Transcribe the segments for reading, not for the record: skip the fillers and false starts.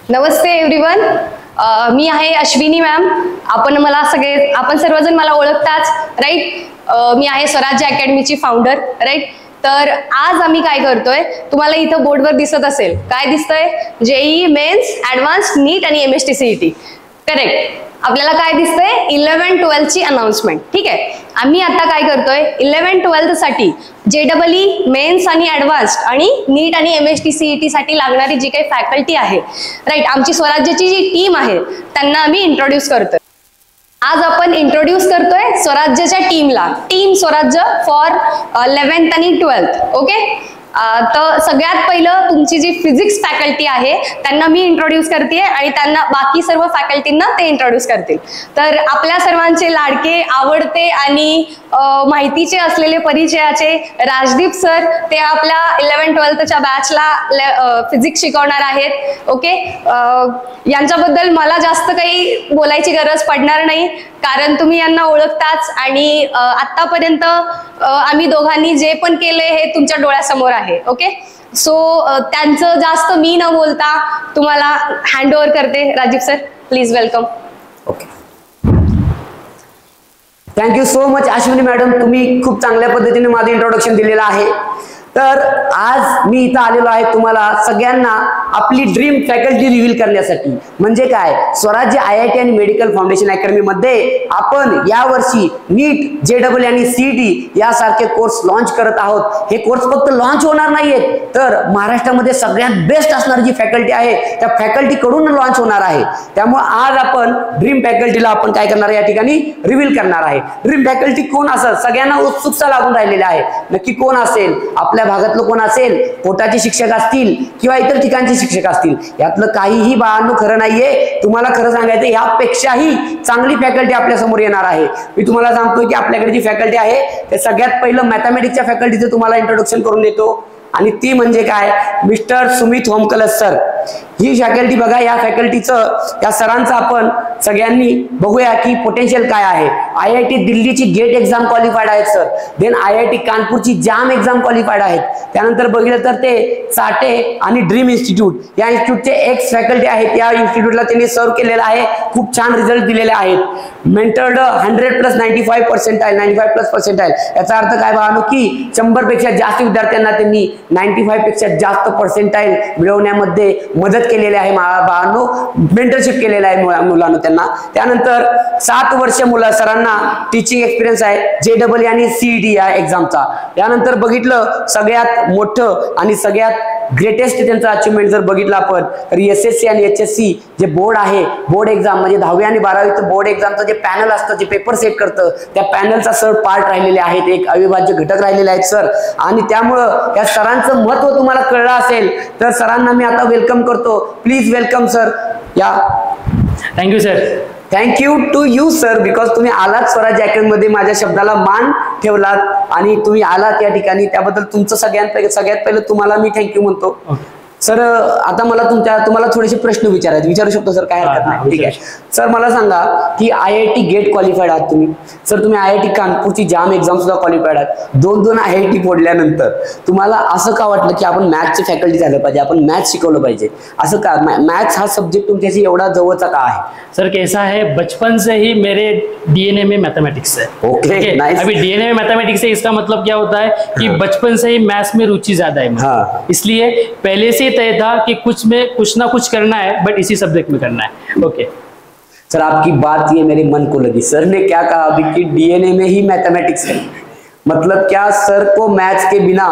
नमस्ते everyone. मी आहे Ashwini ma'am. आपण सर्वजण मला ओळखताच, राईट. मी आहे स्वराज्य अकॅडमीची फाउंडर, राईट. तर आज आम्ही काय करतोय, तुम्हाला इथं बोर्डवर दिसत असेल, काय दिसतंय? जेईई मेन्स, ऍडव्हान्स्ड, नीट आणि MSTCET. करेक्ट. आपल्याला काय दिसतंय? 11-12 ची अनाउन्समेंट. ठीक आहे. आम्ही आता काय करतोय, 11-12 साठी JEE मेन्स आणि ऍडव्हान्स्ड आणि नीट आणि MSTCET साठी लागणारी जी काही फॅकल्टी आहे, राईट, आमची स्वराज्याची जी टीम आहे त्यांना आम्ही इंट्रोड्यूस करतोय. आज आपण इंट्रोड्यूस करतोय स्वराज्याच्या टीमला, टीम स्वराज्य फॉर 11th आणि 12th. ओके. तर सगळ्यात पहिलं तुमची जी फिजिक्स फॅकल्टी आहे त्यांना मी इंट्रोड्यूस करते आणि त्यांना बाकी सर्व फॅकल्टींना ते इंट्रोड्यूस करतील. तर आपल्या सर्वांचे लाडके, आवडते आणि माहितीचे असलेले परिचयाचे राजदीप सर, ते आपल्या 11-12च्या बॅचला फिजिक्स शिकवणार आहेत. ओके. यांच्याबद्दल मला जास्त काही बोलायची गरज पडणार नाही, कारण तुम्ही यांना ओळखताच आणि आतापर्यंत आम्ही दोघांनी जे पण केलंय हे तुमच्या डोळ्यासमोर आहे. ओके. सो त्यांचं जास्त मी न बोलता तुम्हाला हँड ओव्हर करते. Rajiv sir, please welcome. Okay. Thank you so much Ashwini madam, तुम्ही खूप चांगल्या पद्धतीने माझं इंट्रोडक्शन दिलेलं आहे. तर आज मी इथं आलेलो आहे तुम्हाला सगळ्यांना आपली ड्रीम फॅकल्टी रिव्हील करण्यासाठी. म्हणजे काय, स्वराज्य IIT आणि मेडिकल फाउंडेशन अकॅडमी मध्ये आपण यावर्षी नीट, JEE आणि CET यासारखे कोर्स लॉन्च करत आहोत. हे कोर्स फक्त लॉन्च होणार नाहीयेत, तर महाराष्ट्रामध्ये सगळ्यात बेस्ट असणारी जी फॅकल्टी आहे त्या फॅकल्टी कडून लॉन्च होणार आहे. त्यामुळे आज आपण ड्रीम फॅकल्टीला आपण काय करणार या ठिकाणी रिव्हील करणार आहे. ड्रीम फॅकल्टी कोण असेल, सगळ्यांना उत्सुकता लागून राहिलेली आहे. नक्की कोण असेल? आपल्या भागातलं कोण असेल? पोटाचे शिक्षक असतील किंवा इतर ठिकाणचे शिक्षक असतील. यातलं काहीही बाळांनो खरं नाहीये. तुम्हाला खरं सांगायचं, यापेक्षाही चांगली फॅकल्टी आपल्या समोर येणार आहे. मी तुम्हाला सांगतो की आपल्याकडे जी फॅकल्टी आहे ते सगळ्यात पहिलं मॅथमॅटिक्सच्या फॅकल्टीचं तुम्हाला इंट्रोडक्शन करून देतो. आणि ती म्हणजे काय, मिस्टर सुमित होमकलस सर. ही फॅकल्टी बघा, या फॅकल्टीचं, या सरांचं आपण सगळ्यांनी बघूया की पोटेन्शियल काय आहे. IIT दिल्लीची गेट एक्झाम क्वालिफाईड आहेत सर. देन IIT कानपूरची जाम एक्झाम क्वालिफाईड आहेत. त्यानंतर बघितलं तर ते साठे आणि ड्रीम इन्स्टिट्यूट या इन्स्टिट्यूटचे एक्स फॅकल्टी आहेत. या इन्स्टिट्यूटला त्यांनी सर्व केलेलं आहे. खूप छान रिझल्ट दिलेले आहेत. मेंटर्ड 100+95%, 95+%. याचा अर्थ काय बाळांनो की 100 पेक्षा जास्त विद्यार्थ्यांना त्यांनी 95 पेक्षा जास्त पर्सेंटाईल मिळवण्यामध्ये मदत केलेली आहे. बाळांनो, मेंटरशिप केलेलं आहे मुलांना त्यांना. त्यानंतर 7 वर्ष सरांना टीचिंग एक्सपिरियन्स आहे JEE आणि CET या एक्झामचा. त्यानंतर बघितलं सगळ्यात मोठं आणि सगळ्यात ग्रेटेस्ट त्यांचं अचिव्हमेंट जर बघितलं आपण तर SSC आणि HSC जे बोर्ड आहे, बोर्ड एक्झाम म्हणजे 10वी आणि 12वीचं बोर्ड एक्झामचं जे पॅनल असतं, जे पेपर सेट करतं, त्या पॅनलचा सर पार्ट राहिलेले आहेत, एक अविभाज्य घटक राहिलेले आहेत सर. आणि त्यामुळं या सरांचं महत्व तुम्हाला कळलं असेल तर सरांना मी आता वेलकम करतो. Please welcome sir. या. Thank you sir. Thank you to you sir, because तुम्ही आलात स्वराज्य अकॅडमी मध्ये, माझ्या शब्दाला मान ठेवलात आणि तुम्ही आलात या ठिकाणी. त्याबद्दल तुमचं सगळ्यात पहिलं तुम्हाला मी थँक्यू म्हणतो. सर, आता मला तुम्हाला थोडेसे प्रश्न विचारू शकतो सर? काय हरकत नाही. ठीक आहे सर. मला सांगा की IIT गेट क्वालिफाईड आहात तुम्ही सर. तुम्ही IIT कानपूरची जाम एक्झाम सुद्धा क्वालिफाईड आहात. 2 IIT फोडल्यानंतर तुम्हाला असं का वाटलं की आपण मॅथ्सची फॅकल्टी झालं पाहिजे, आपण मॅथ्स शिकवलं पाहिजे? असं का, मॅथ्स हा सब्जेक्ट तुमच्याशी एवढा जवळचा का आहे? सर कैसा है, बचपन से ही मेरे DNA में मैथमेटिक्स है. Okay, nice. अभी DNA में मैथमेटिक्स है, इसका मतलब क्या होता है कि बचपन से ही मैथ्स में रुचि ज्यादा है. इसलिए पहले से तय था कि कुछ ना कुछ करना है, बट इसी सब्जेक्ट में करना है. ओके सर, आपकी बात ये मेरे मन को लगी. सर ने क्या कहा अभी कि DNA में ही मैथमेटिक्स है, मतलब क्या सर को मैथ्स के बिना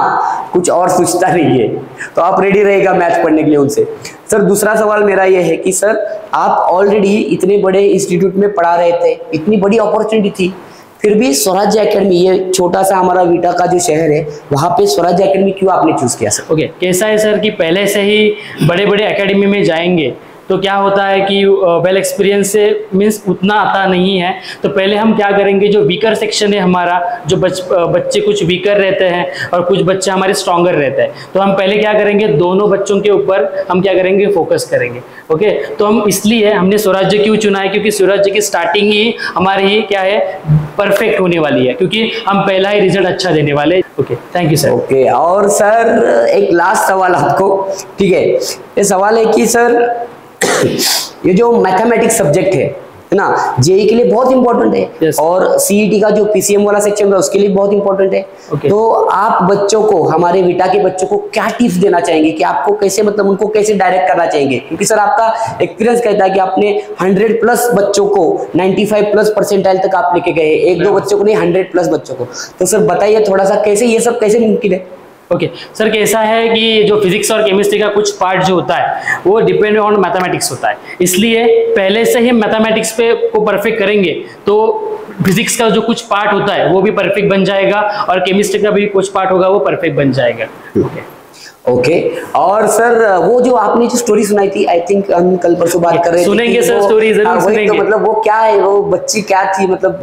कुछ और सोचता नहीं है. तो आप रेडी रहेगा मैथ्स पढ़ने के लिए उनसे. सर, दूसरा सवाल मेरा ये है कि सर आप ऑलरेडी इतने बड़े इंस्टीट्यूट में पढ़ा रहे थे, इतनी बड़ी अपॉर्चुनिटी थी, फिर भी स्वराज्य अकेडमी, ये छोटा सा हमारा वीटा का जो शहर है, वहाँ पे स्वराज्य अकेडमी क्यों आपने चूज किया सर? ओके, कैसा है सर कि पहले से ही बड़े बड़े एकेडमी में जाएंगे तो क्या होता है कि वेल एक्सपीरियंस से मीन्स उतना आता नहीं है. तो पहले हम क्या करेंगे, जो वीकर सेक्शन है हमारा, जो बच्चे कुछ वीकर रहते हैं और कुछ बच्चे हमारे स्ट्रॉन्गर रहते हैं, तो हम पहले क्या करेंगे, दोनों बच्चों के ऊपर हम क्या करेंगे, फोकस करेंगे. ओके. तो हम इसलिए हमने स्वराज्य क्यों चुना है, क्योंकि स्वराज्य की स्टार्टिंग ही हमारी क्या है, परफेक्ट होने वाली है, क्योंकि हम पहला ही रिजल्ट अच्छा देने वाले. Okay, thank you sir. Okay, और सर एक लास्ट सवाल आपको. ठीक है, ये सवाल है कि सर ये जो मैथमेटिक्स सब्जेक्ट है ना, जेई के लिए बहुत इंपॉर्टेंट है। Yes. और सीईटी का जो पीसीएम वाला सेक्शन है उसके लिए बहुत इंपॉर्टेंट है। Okay. तो आप बच्चों को, हमारे विटा के बच्चों को क्या टिप्स देना चाहेंगे कि आपको कैसे, मतलब उनको कैसे डायरेक्ट करना चाहेंगे? क्योंकि सर आपका एक्सपीरियंस कहता है कि आपने 100 प्लस बच्चों को 95 प्लस परसेंटाइल तक आप लेके गए, एक दो बच्चों को नहीं 100 प्लस बच्चों को। तो सर बताइए थोड़ा सा कैसे ये सब कैसे मुमकिन है? ओके सर, कैसा है कि जो फिजिक्स और केमिस्ट्री का कुछ पार्ट जो होता है वो डिपेंड ऑन मैथमेटिक्स होता है, इसलिए पहले से ही मैथमेटिक्स पे को परफेक्ट करेंगे तो फिजिक्स का जो कुछ पार्ट होता है वो भी परफेक्ट बन जाएगा और केमिस्ट्री का भी कुछ पार्ट होगा वो परफेक्ट बन जाएगा। ओके। और सर वो जो आपने जो स्टोरी सुनाई थी, आई थिंक हम कल परसों बात कर रहे थे, सुनेंगे सर, स्टोरी जरूर सुनेंगे। तो मतलब वो क्या है, वो बच्ची क्या थी, मतलब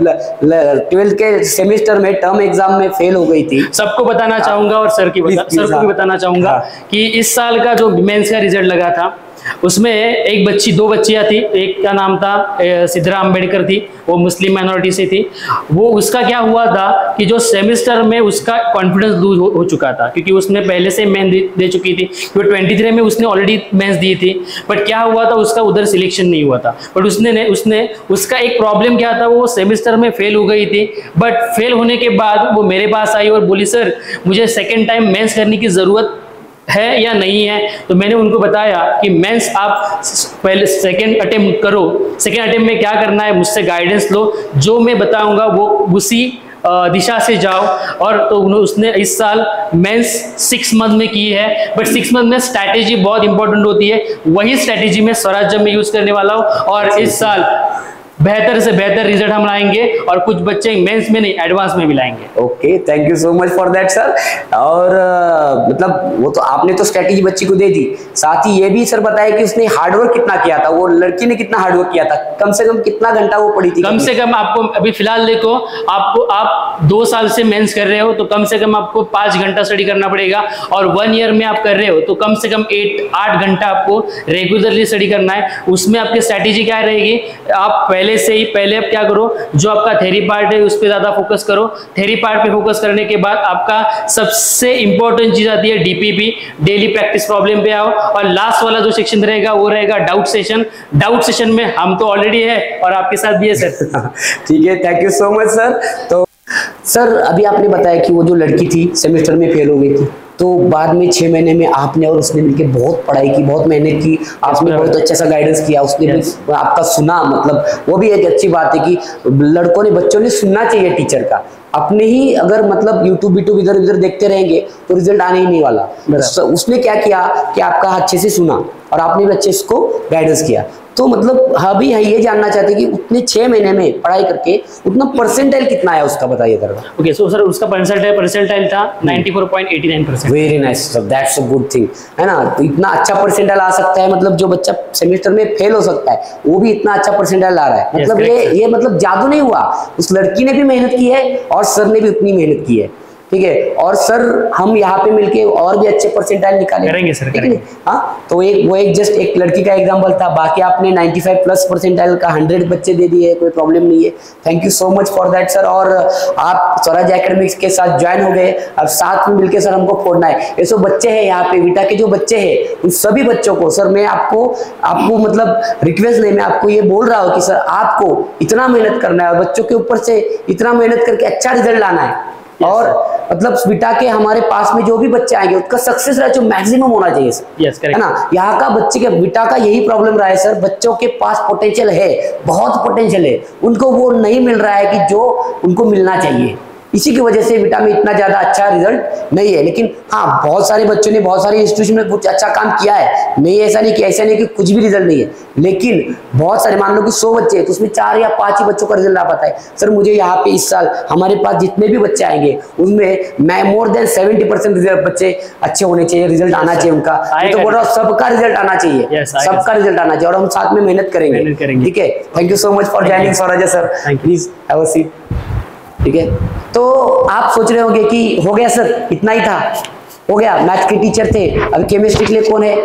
12th के सेमेस्टर में टर्म एग्जाम में फेल हो गई थी। सबको बताना चाहूंगा और सर को भी बताना चाहूंगा कि इस साल का जो मेंस का रिजल्ट लगा था उसमें एक बच्ची, दो बच्चियां थी, एक का नाम था सिद्धरा अम्बेडकर थी, वो मुस्लिम माइनॉरिटी से थी। वो उसका क्या हुआ था कि जो सेमेस्टर में उसका कॉन्फिडेंस लूज हो चुका था क्योंकि उसने पहले से मेंस दे चुकी थी, क्योंकि 23 में उसने ऑलरेडी मेंस दी थी। बट क्या हुआ था, उसका उधर सिलेक्शन नहीं हुआ था। बट उसने उसका एक प्रॉब्लम क्या था, वो सेमेस्टर में फेल हो गई थी। बट फेल होने के बाद वो मेरे पास आई और बोली सर मुझे सेकेंड टाइम मेंस करने की ज़रूरत है या नहीं है। तो मैंने उनको बताया कि मेंस आप पहले सेकंड अटेम्प्ट करो, सेकंड अटेम्प्ट में क्या करना है मुझसे गाइडेंस लो, जो मैं बताऊंगा वो उसी दिशा से जाओ। और तो उसने इस साल मेंस 6 मंथ में की है। बट 6 मंथ में स्ट्रैटेजी बहुत इंपॉर्टेंट होती है, वही स्ट्रैटेजी मैं स्वराज्य में यूज करने वाला हूँ और इस साल बेहतर से बेहतर रिजल्ट हम लाएंगे और कुछ बच्चे मेंस में नहीं एडवांस में भी लाएंगे। Okay, thank you so much for that sir. और मतलब वो तो आपने तो स्ट्रेटेजी बच्ची को दे दी, साथ ही ये भी सर बताया कि उसने हार्डवर्क कितना किया था, वो लड़की ने कितना हार्डवर्क किया था, कम से कम कितना घंटा वो पढ़ी थी? कम से कम आपको अभी फिलहाल देखो, आप 2 साल से मेंस कर रहे हो तो कम से कम आपको 5 घंटा स्टडी करना पड़ेगा और 1 ईयर में आप कर रहे हो तो कम से कम 8 घंटा आपको रेगुलरली स्टडी करना है। उसमें आपकी स्ट्रैटेजी क्या रहेगी, आप पहले आप क्या करो, जो आपका थ्योरी पार्ट है उस पर ज्यादा फोकस करो। थ्योरी पार्ट पे फोकस करने के बाद आपका सबसे इंपॉर्टेंट चीज आती है डीपीपी, डेली प्रैक्टिस प्रॉब्लम पे आओ। और लास्ट वाला जो सेक्शन रहेगा वो रहेगा डाउट सेशन। डाउट सेशन में हम तो ऑलरेडी है और आपके साथ भी है सर। ठीक है, thank you so much sir. तो सर अभी आपने बताया कि वो जो लड़की थी सेमेस्टर में फेल हो गई थी, तो बाद में 6 महीने में आपने और उसने मिलकर बहुत पढ़ाई की, बहुत मेहनत की, आपने बहुत अच्छा सा गाइडेंस किया, उसने भी आपका सुना। मतलब वो भी एक अच्छी बात है कि लड़कों ने, बच्चों ने सुनना चाहिए टीचर का। अपने ही अगर मतलब यूट्यूब इधर उधर देखते रहेंगे तो रिजल्ट आने ही नहीं वाला। उसने क्या किया कि आपका अच्छे से सुना और आपने भी अच्छे से उसको गाइडेंस किया। तो मतलब अभी ये जानना चाहते कि उतने 6 महीने में पढ़ाई करके उतना परसेंटाइल कितना आया उसका, बताइए जरा। ओके सो सर उसका परसेंटाइल था 94.89%। Very nice sir, that's a good thing, है ना। तो इतना अच्छा परसेंटाइल आ सकता है, मतलब जो बच्चा सेमेस्टर में फेल हो सकता है वो भी इतना अच्छा परसेंटाइल ला रहा है। मतलब ये मतलब जादू नहीं हुआ, उस लड़की ने भी मेहनत की है और सर ने भी उतनी मेहनत की है। ठीक है, और सर हम यहाँ पे मिलके और भी अच्छे परसेंटाइल निकालेंगे सर, ठीक है। हाँ, तो एक जस्ट एक लड़की का एग्जांपल था, बाकी आपने 95 प्लस परसेंटाइल का 100 बच्चे दे दिए, कोई प्रॉब्लम नहीं है। Thank you so much for that sir. और आप स्वराज एकेडमिक्स के साथ ज्वाइन हो गए, अब साथ में मिलकर सर हमको फोड़ना है। ये सब बच्चे हैं यहाँ पे, विटा के जो बच्चे हैं उन सभी बच्चों को सर मैं आपको मतलब रिक्वेस्ट नहीं, मैं आपको ये बोल रहा हूँ कि सर आपको इतना मेहनत करना है और बच्चों के ऊपर से इतना मेहनत करके अच्छा रिजल्ट लाना है। और मतलब विटा के हमारे पास में जो भी बच्चे आएंगे उसका सक्सेस रेशो मैक्सिमम होना चाहिए सर, है ना। यहाँ का बच्चे के विटा का यही प्रॉब्लम रहा है सर, बच्चों के पास पोटेंशियल है, बहुत पोटेंशियल है, उनको वो नहीं मिल रहा है कि जो उनको मिलना चाहिए। इसी की वजह से विटा में इतना ज्यादा अच्छा रिजल्ट नहीं है। लेकिन हाँ, बहुत सारे बच्चों ने बहुत सारे इंस्टीट्यूशन में कुछ अच्छा काम किया है, नहीं ऐसा नहीं कि कुछ भी रिजल्ट नहीं है। लेकिन बहुत सारे, मान लो कि 100 बच्चे हैं तो उसमें 4 या 5 ही बच्चों का रिजल्ट आ पाता है। सर मुझे यहाँ पे इस साल हमारे पास जितने भी बच्चे आएंगे उनमें मैं मोर देन 70% बच्चे अच्छे होने चाहिए, रिजल्ट आना चाहिए उनका। तो बोल रहा हूँ सबका रिजल्ट आना चाहिए, सबका रिजल्ट आना चाहिए और हम साथ में मेहनत करेंगे। ठीक है, thank you so much for joining Swaraj sir, please have a seat. ठीक है, तो आप सोच रहे होंगे कि हो गया सर, इतना ही था, हो गया। मैथ के टीचर थे, अब केमिस्ट्री के लिए कौन है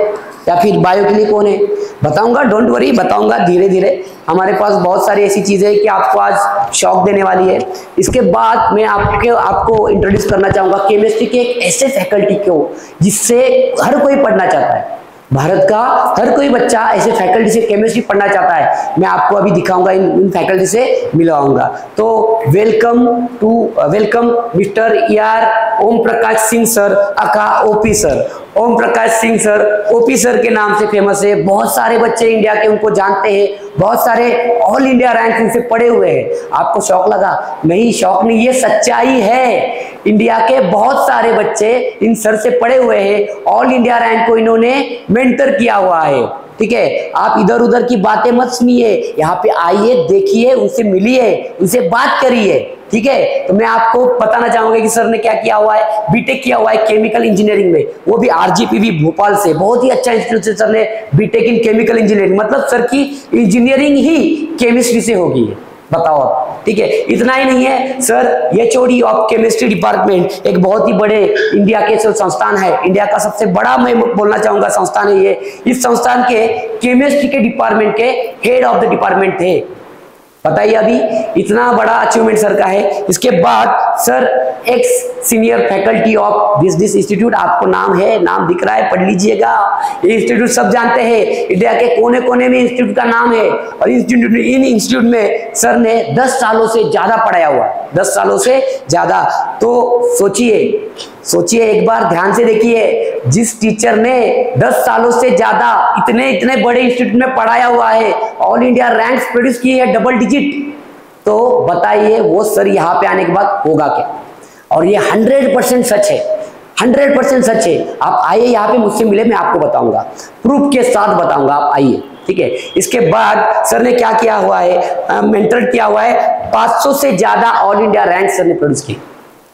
या फिर बायो के लिए कौन है? बताऊंगा, डोंट वरी, बताऊंगा धीरे धीरे। हमारे पास बहुत सारी ऐसी चीजें हैं कि आपको आज शॉक देने वाली है। इसके बाद मैं आपको इंट्रोड्यूस करना चाहूंगा केमिस्ट्री के एक ऐसे फैकल्टी को जिससे हर कोई पढ़ना चाहता है। भारत का हर कोई बच्चा ऐसे फैकल्टी से केमिस्ट्री पढ़ना चाहता है। मैं आपको अभी दिखाऊंगा, इन फैकल्टी से मिलवाऊंगा। तो welcome mister ER Om Prakash Singh sir अका OP sir. Om Prakash Singh sir OP sir के नाम से फेमस है, बहुत सारे बच्चे इंडिया के उनको जानते हैं, बहुत सारे ऑल इंडिया रैंक इनसे पढ़े हुए हैं। आपको शौक लगा? नहीं, शौक नहीं, ये सच्चाई है। इंडिया के बहुत सारे बच्चे इन सर से पढ़े हुए हैं, ऑल इंडिया रैंक को इन्होंने मेंटर किया हुआ है। ठीक है, आप इधर उधर की बातें मत सुनिए, यहाँ पे आइए, देखिए, उनसे मिलिए, उनसे बात करिए। ठीक है, तो मैं आपको बताना चाहूंगा कि सर ने क्या किया हुआ है। बीटेक किया हुआ है केमिकल इंजीनियरिंग में, वो भी RGPV भोपाल से, बहुत ही अच्छा इंस्टीट्यूट से सर ने बीटेक इन केमिकल इंजीनियरिंग, मतलब सर की इंजीनियरिंग ही केमिस्ट्री से होगी, बताओ आप। ठीक है, इतना ही नहीं है, sir HOD of chemistry department, एक बहुत ही बड़े इंडिया के संस्थान है, इंडिया का सबसे बड़ा मैं बोलना चाहूंगा संस्थान है ये। इस संस्थान के केमिस्ट्री के डिपार्टमेंट के हेड ऑफ द डिपार्टमेंट थे। बताइए, अभी इतना बड़ा अचीवमेंट सर का है। इसके बाद sir x senior faculty of this institute, आपको नाम है, नाम दिख रहा है, पढ़ लीजिएगा। ये इंस्टीट्यूट सब जानते हैं, इंडिया के कोने कोने में इंस्टीट्यूट का नाम है। और इन इंस्टीट्यूट में सर ने 10 सालों से ज्यादा पढ़ाया हुआ, 10 सालों से ज्यादा। तो सोचिए एक बार ध्यान से देखिए, जिस टीचर ने 10 सालों से ज्यादा इतने बड़े इंस्टीट्यूट में पढ़ाया हुआ है, ऑल इंडिया रैंक्स प्रोड्यूस की है डबल डिजिट, तो बताइए वो सर यहाँ पे आने के बाद होगा क्या? और ये 100% सच है, 100% सच है। आप आइए यहाँ पे, मुझसे मिले, मैं आपको बताऊंगा, प्रूफ के साथ बताऊंगा, आप आइए। ठीक है, इसके बाद सर ने क्या किया हुआ है, मेंटर किया हुआ है, 500 से ज्यादा ऑल इंडिया रैंक सर ने प्रोड्यूस की।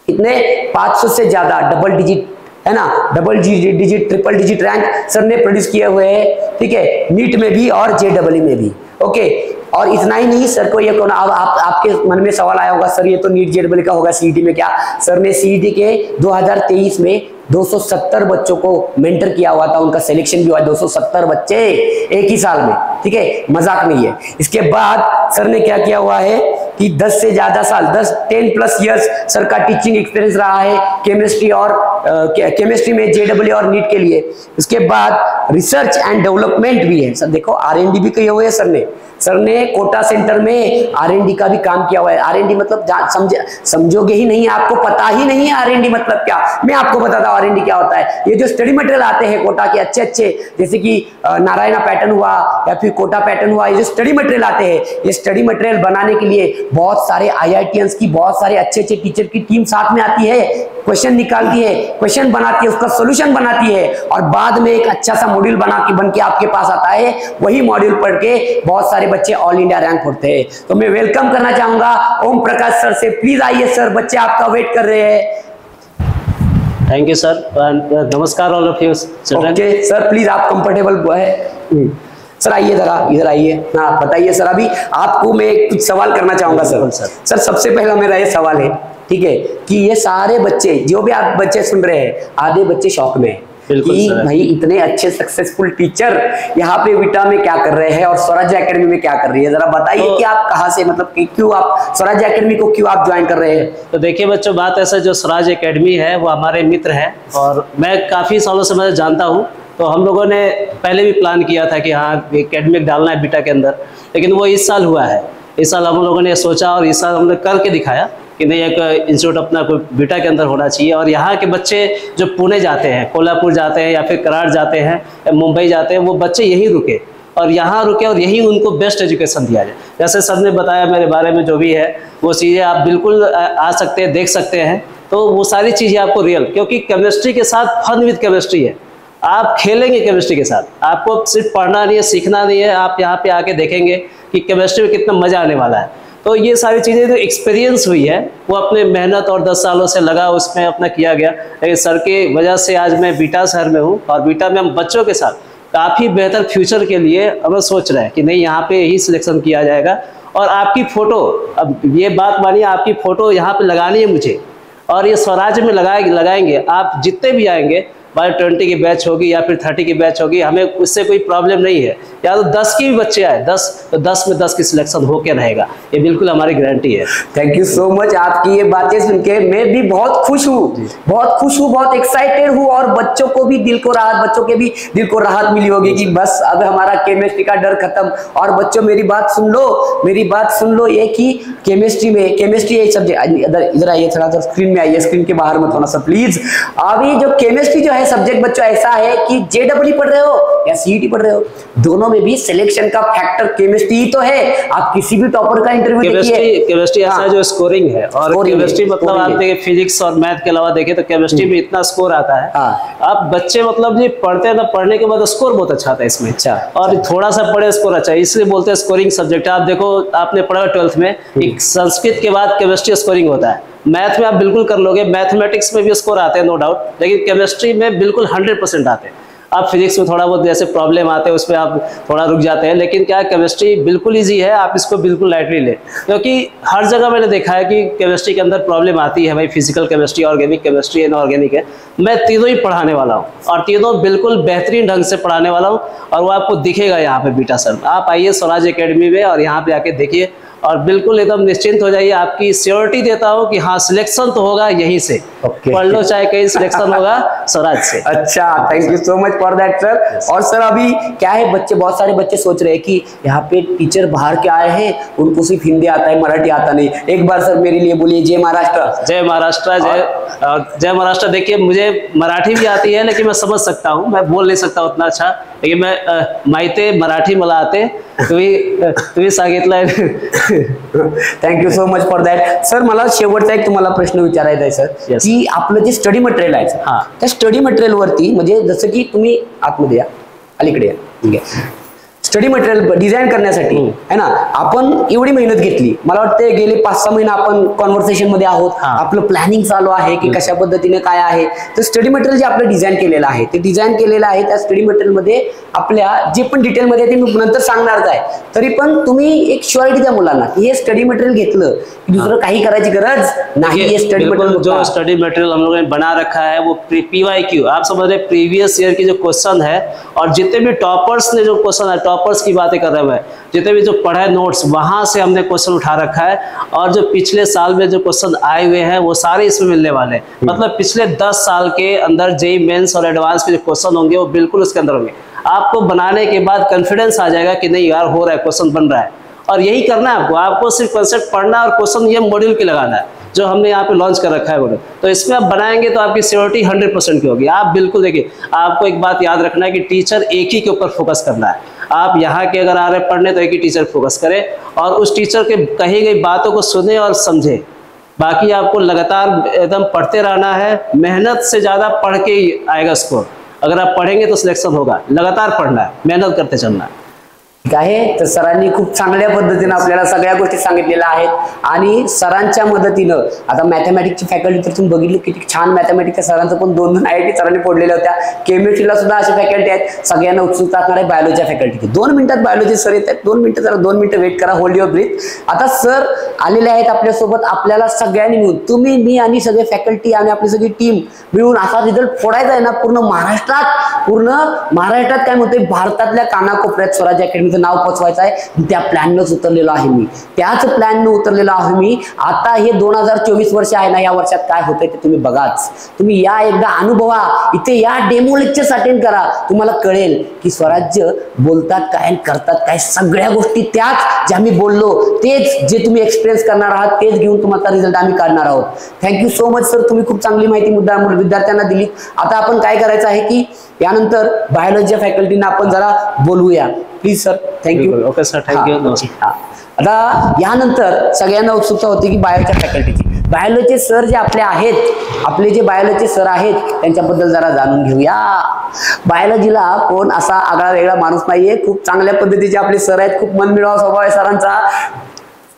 कितने? 500 से ज्यादा, डबल डिजिट है ना, double digit, triple digit rank sir ने प्रोड्यूस किए हुए हैं। ठीक है, नीट में भी और JEE में भी। ओके, और इतना ही नहीं, सर को ये कौन, आपके मन में सवाल आया होगा, सर ये तो नीट JEE का होगा, CET में क्या? सर ने CET के 2023 में 270 बच्चों को मेंटर किया हुआ था, उनका सिलेक्शन भी हुआ, 270 बच्चे एक ही साल में। ठीक है, मजाक नहीं है। इसके बाद सर ने क्या किया हुआ है कि 10 से ज्यादा साल, 10+ ईयर्स सर का टीचिंग एक्सपीरियंस रहा है केमिस्ट्री और केमिस्ट्री में JEE और नीट के लिए। इसके बाद रिसर्च एंड डेवलपमेंट भी है। सर देखो, R&D भी किए हुए है सर ने कोटा सेंटर में R&D का भी काम किया हुआ है। R&D मतलब समझोगे ही नहीं, आपको पता ही नहीं है R&D मतलब क्या। मैं आपको बताता हूँ R&D क्या होता है। ये जो स्टडी मटेरियल आते हैं कोटा के अच्छे, जैसे कि नारायणा पैटर्न हुआ या फिर कोटा पैटर्न हुआ, ये जो स्टडी मटेरियल आते हैं, ये स्टडी मटेरियल बनाने के लिए बहुत सारे IITians की, बहुत सारे अच्छे टीचर की टीम साथ में आती है, क्वेश्चन निकालती है, क्वेश्चन बनाती है, उसका सोल्यूशन बनाती है, और बाद में एक अच्छा सा मॉड्यूल बन के आपके पास आता है। वही मॉड्यूल पढ़ के बहुत सारे बच्चे ऑल इंडिया रैंक पढ़ते हैं। तो मैं वेलकम करना चाहूंगा Om Prakash sir say, please आइए सर, बच्चे आपका वेट कर रहे हैं। थैंक यू सर, नमस्कार all of you children. Okay sir, please आप कंफर्टेबल है सर, आइए जरा, इधर आइए। हाँ बताइए सर, अभी आपको मैं कुछ सवाल करना चाहूंगा सर। सर सबसे पहला मेरा ये सवाल है, ठीक है, कि ये सारे बच्चे, जो भी आप बच्चे सुन रहे हैं, आधे बच्चे शौक में कि भाई इतने अच्छे सक्सेसफुल टीचर यहाँ पे विटा में क्या कर रहे हैं और स्वराज एकेडमी में क्या कर रही है। जरा बताइए कि आप कहाँ से, मतलब कि क्यों आप स्वराज एकेडमी को क्यों आप ज्वाइन कर रहे हैं? तो देखिए बच्चों, बात ऐसा, जो स्वराज एकेडमी है वो हमारे मित्र हैं और मैं काफ़ी सालों से मैं जानता हूँ। तो हम लोगों ने पहले भी प्लान किया था कि हाँ एकेडमिक डालना है बिटा के अंदर, लेकिन वो इस साल हुआ है। इस साल हम लोगों ने सोचा और इस साल हमने करके दिखाया कि नहीं, एक इंस्टीट्यूट अपना कोई बिटा के अंदर होना चाहिए। और यहाँ के बच्चे जो पुणे जाते हैं, कोल्हापुर जाते हैं या फिर कराड़ जाते हैं या मुंबई जाते हैं, वो बच्चे यहीं रुके और यहाँ रुके और यहीं उनको बेस्ट एजुकेशन दिया जाए। जैसे सर ने बताया मेरे बारे में जो भी है वो चीज़ें आप बिल्कुल आ सकते हैं, देख सकते हैं। तो वो सारी चीज़ें आपको रियल, क्योंकि केमिस्ट्री के साथ फन विद केमिस्ट्री है। आप खेलेंगे केमिस्ट्री के साथ, आपको सिर्फ पढ़ना नहीं है, सीखना नहीं है, आप यहाँ पे आके देखेंगे कि केमिस्ट्री में कितना मज़ा आने वाला है। तो ये सारी चीज़ें जो एक्सपीरियंस हुई है वो अपने मेहनत और 10 सालों से लगा उसमें अपना किया गया। लेकिन सर की वजह से आज मैं बीटा शहर में हूँ और बीटा में हम बच्चों के साथ काफ़ी बेहतर फ्यूचर के लिए हम लोग सोच रहे हैं कि नहीं, यहाँ पे यही सिलेक्शन किया जाएगा। और आपकी फ़ोटो, अब ये बात मानिए, आपकी फ़ोटो यहाँ पे लगानी है मुझे, और ये स्वराज में लगाएंगे। आप जितने भी आएंगे बायो-20 की बैच होगी या फिर 30 की बैच होगी, हमें उससे कोई प्रॉब्लम नहीं है। या तो 10 की भी बच्चे आए, 10 तो 10 में 10 की सिलेक्शन होके रहेगा, ये बिल्कुल हमारी गारंटी है। Thank you so much. आपकी ये बातें सुन के मैं भी बहुत खुश हूँ, बहुत एक्साइटेड हूँ, और बच्चों को भी दिल को राहत, बच्चों के भी दिल को राहत मिली होगी कि बस अब हमारा केमिस्ट्री का डर खत्म। और बच्चों मेरी बात सुन लो, ये कि केमिस्ट्री ये सब्जेक्ट, इधर आइए थोड़ा सा, स्क्रीन में आइए, स्क्रीन के बाहर मत होना सर प्लीज। अभी जो केमिस्ट्री जो है सब्जेक्ट बच्चों ऐसा है कि JEE पढ़ रहे हो या CET पढ़ रहे हो, दोनों में भी सिलेक्शन का फैक्टर केमिस्ट्री ही तो है। आप किसी भी टॉपर का इंटरव्यू देखिए, केमिस्ट्री ऐसा जो स्कोरिंग है, और केमिस्ट्री मतलब आप देखिए फिजिक्स और मैथ के अलावा देखें तो केमिस्ट्री में इतना स्कोर आता है। आप बच्चे मतलब जी पढ़ते हैं ना, पढ़ने के बाद स्कोर बहुत अच्छा आता है इसमें। अच्छा, और थोड़ा सा पढ़े स्कोर अच्छा है, इसलिए बोलते हैं स्कोरिंग सब्जेक्ट। आप देखो, आपने पढ़ा 12th में, संस्कृत के बाद केमिस्ट्री स्कोरिंग होता है। मैथ में आप बिल्कुल कर लोगे, मैथमेटिक्स में भी स्कोर आते हैं नो डाउट, लेकिन केमिस्ट्री में बिल्कुल 100% आते हैं। आप फिजिक्स में थोड़ा बहुत जैसे प्रॉब्लम आते हैं, उसमें आप थोड़ा रुक जाते हैं, लेकिन क्या केमिस्ट्री बिल्कुल ईजी है, आप इसको बिल्कुल लाइटली ले। क्योंकि हर जगह मैंने देखा है कि केमिस्ट्री के अंदर प्रॉब्लम आती है, भाई physical chemistry, organic chemistry, inorganic है। मैं तीनों ही पढ़ाने वाला हूँ, और तीनों बिल्कुल बेहतरीन ढंग से पढ़ाने वाला हूँ, और वो आपको दिखेगा यहाँ पे बीटा सर। आप आइए स्वराज एकेडमी में और यहाँ पे आके देखिए, और बिल्कुल एकदम निश्चिंत हो जाइए। आपकी श्योरिटी देता हूँ कि हाँ, सिलेक्शन तो होगा यहीं से। पढ़ लो चाहे कहीं, सिलेक्शन होगा स्वराज से। अच्छा, thank you so much for that sir. और सर अभी क्या है, बहुत सारे बच्चे सोच रहे हैं कि यहाँ पे टीचर बाहर के आए हैं, उनको सिर्फ हिंदी आता है, मराठी आता नहीं। एक बार सर मेरे लिए बोलिए जय महाराष्ट्र। जय महाराष्ट्र, जय महाराष्ट्र। देखिए, मुझे मराठी भी आती है, लेकिन मैं समझ सकता हूँ, मैं बोल नहीं सकता उतना अच्छा, लेकिन मैं माहिते मराठी मला आते, तुम्ही सांगितलंय। Thank you so much for that sir. मला शेवटचा एक तुम्हाला प्रश्न विचारायचा आहे सर, की आपलं जे स्टडी मटेरियल आहे त्या स्टडी मटेरियल वरती, म्हणजे जसं की तुम्ही आतमध्ये या, अलीकडे या, ठीक आहे, स्टडी मटेरियल डिझाईन करण्यासाठी है ना, आपण एवढी मेहनत घेतली. मला वाटतं गेले 5-6 महिने आपण कॉन्व्हर्सेशन मध्ये आहोत, आपलं प्लॅनिंग चालू आहे की कशा पद्धतीने काय आहे. तर स्टडी मटेरियल जे आपलं डिझाईन केलेलं आहे, ते डिझाईन केलेलं आहे, त्या स्टडी मटेरियल मध्ये आपल्या जे पण डिटेल मध्ये ते मी नंतर सांगणारच आहे. तरी पण तुम्ही एक श्युरिटी द्या मुलांना की हे स्टडी मटेरियल घेतलं की दुसरं काही करायची गरज नाही. ये स्टडी मटेरियल, जो स्टडी मटेरियल हम लोगों ने बना रखा है वो PYQ, आप समझ रहे, प्रीवियस ईयर की जो क्वेश्चन है, और जितने भी टॉपर्स ने जो क्वेश्चन है, टॉपर्स की बातें कर रहे हैं, जितने भी जो पढ़े नोट्स, वहां से हमने क्वेश्चन उठा रखा है. और जो पिछले साल में जो क्वेश्चन आए हुए हैं वो सारे इसमें मिलने वाले हैं. मतलब पिछले 10 साल के अंदर JEE मेंस और एडवांस के जो क्वेश्चन होंगे वो बिल्कुल उसके अंदर होंगे. आपको बनाने के बाद कॉन्फिडेंस आ जाएगा कि नहीं यार, हो रहा है, क्वेश्चन बन रहा है. और यही करना है आपको. आपको सिर्फ कंसेप्ट पढ़ना और क्वेश्चन ये मॉड्यूल की लगाना है जो हमने यहाँ पे लॉन्च कर रखा है मॉड्यूल. तो इसमें आप बनाएंगे तो आपकी सिक्योरिटी 100% की होगी. आप बिल्कुल देखिए, आपको एक बात याद रखना है कि टीचर एक ही के ऊपर फोकस करना है. आप यहाँ के अगर आ रहे पढ़ने तो एक ही टीचर फोकस करे और उस टीचर के कही गई बातों को सुने और समझे. बाकी आपको लगातार एकदम पढ़ते रहना है. मेहनत से ज़्यादा पढ़ के ही आएगा स्कोर. अगर आप पढ़ेंगे तो सिलेक्शन होगा. लगातार पढ़ना है, मेहनत करते चलना है. ठीक आहे. तर सरांनी खूप चांगल्या पद्धतीने आपल्याला सगळ्या गोष्टी सांगितलेल्या आहेत. आणि सरांच्या मदतीनं आता मॅथमॅटिक्सची फॅकल्टी तर तुम्ही बघितली किती छान मॅथमॅटिक्सच्या सरांचं पण 2 IIT सरांनी फोडलेल्या होत्या. केमिस्ट्रीला सुद्धा अशी फॅकल्टी आहेत. सगळ्यांना उत्सुकता असणार आहे बायोलॉजीच्या फॅकल्टीची. 2 मिनिटात बायोलॉजी सर येत आहेत. 2 मिनिटं जरा 2 मिनिटं वेट करा. Hold your breath. आता सर आलेले आहेत आपल्यासोबत. आपल्याला सगळ्यांनी मिळून, तुम्ही, मी आणि सगळे फॅकल्टी आणि आपली सगळी टीम मिळून असा रिझल्ट फोडायचा आहे ना पूर्ण महाराष्ट्रात काय म्हणतोय, भारतातल्या कानाकोपऱ्यात स्वराज अकॅडमीचं नाव पोचवायचं आहे. त्या प्लॅननंच उतरलेलो आहे मी. त्याच प्लॅननं उतरलेलो आहे मी. आता हे 2024 वर्ष आहे ना, या वर्षात काय होतंय ते तुम्ही बघाच. तुम्ही या, एकदा अनुभवा. इथे या, डेमो लेक्चर्स अटेंड करा. तुम्हाला कळेल की स्वराज्य बोलतात काय, करतात काय, सगळ्या गोष्टी त्याच ज्या मी बोललो तेच जे तुम्ही एक्सपिरियन्स करणार आहात तेच घेऊन तुम्हाला रिझल्ट आम्ही काढणार आहोत. Thank you so much sir. तुम्ही खूप चांगली माहिती विद्यार्थ्यांना दिली. आता आपण काय करायचं आहे की यानंतर बायोलॉजीच्या फॅकल्टीना आपण जरा बोलवूया. Please sir. Thank you. Okay sir, thank you. आता यानंतर सगळ्यांना उत्सुकता होती की बायोच्या फॅकल्टीची, बायोलॉजी सर जे आपले आहेत, आपले जे बायोलॉजी सर आहेत त्यांच्याबद्दल जरा जाणून घेऊया. बायोलॉजीला कोण असा आगळा वेगळा माणूस नाहीये. खूप चांगल्या पद्धतीचे आपले सर आहेत. खूप मनमिळावा स्वभाव आहे सरांचा.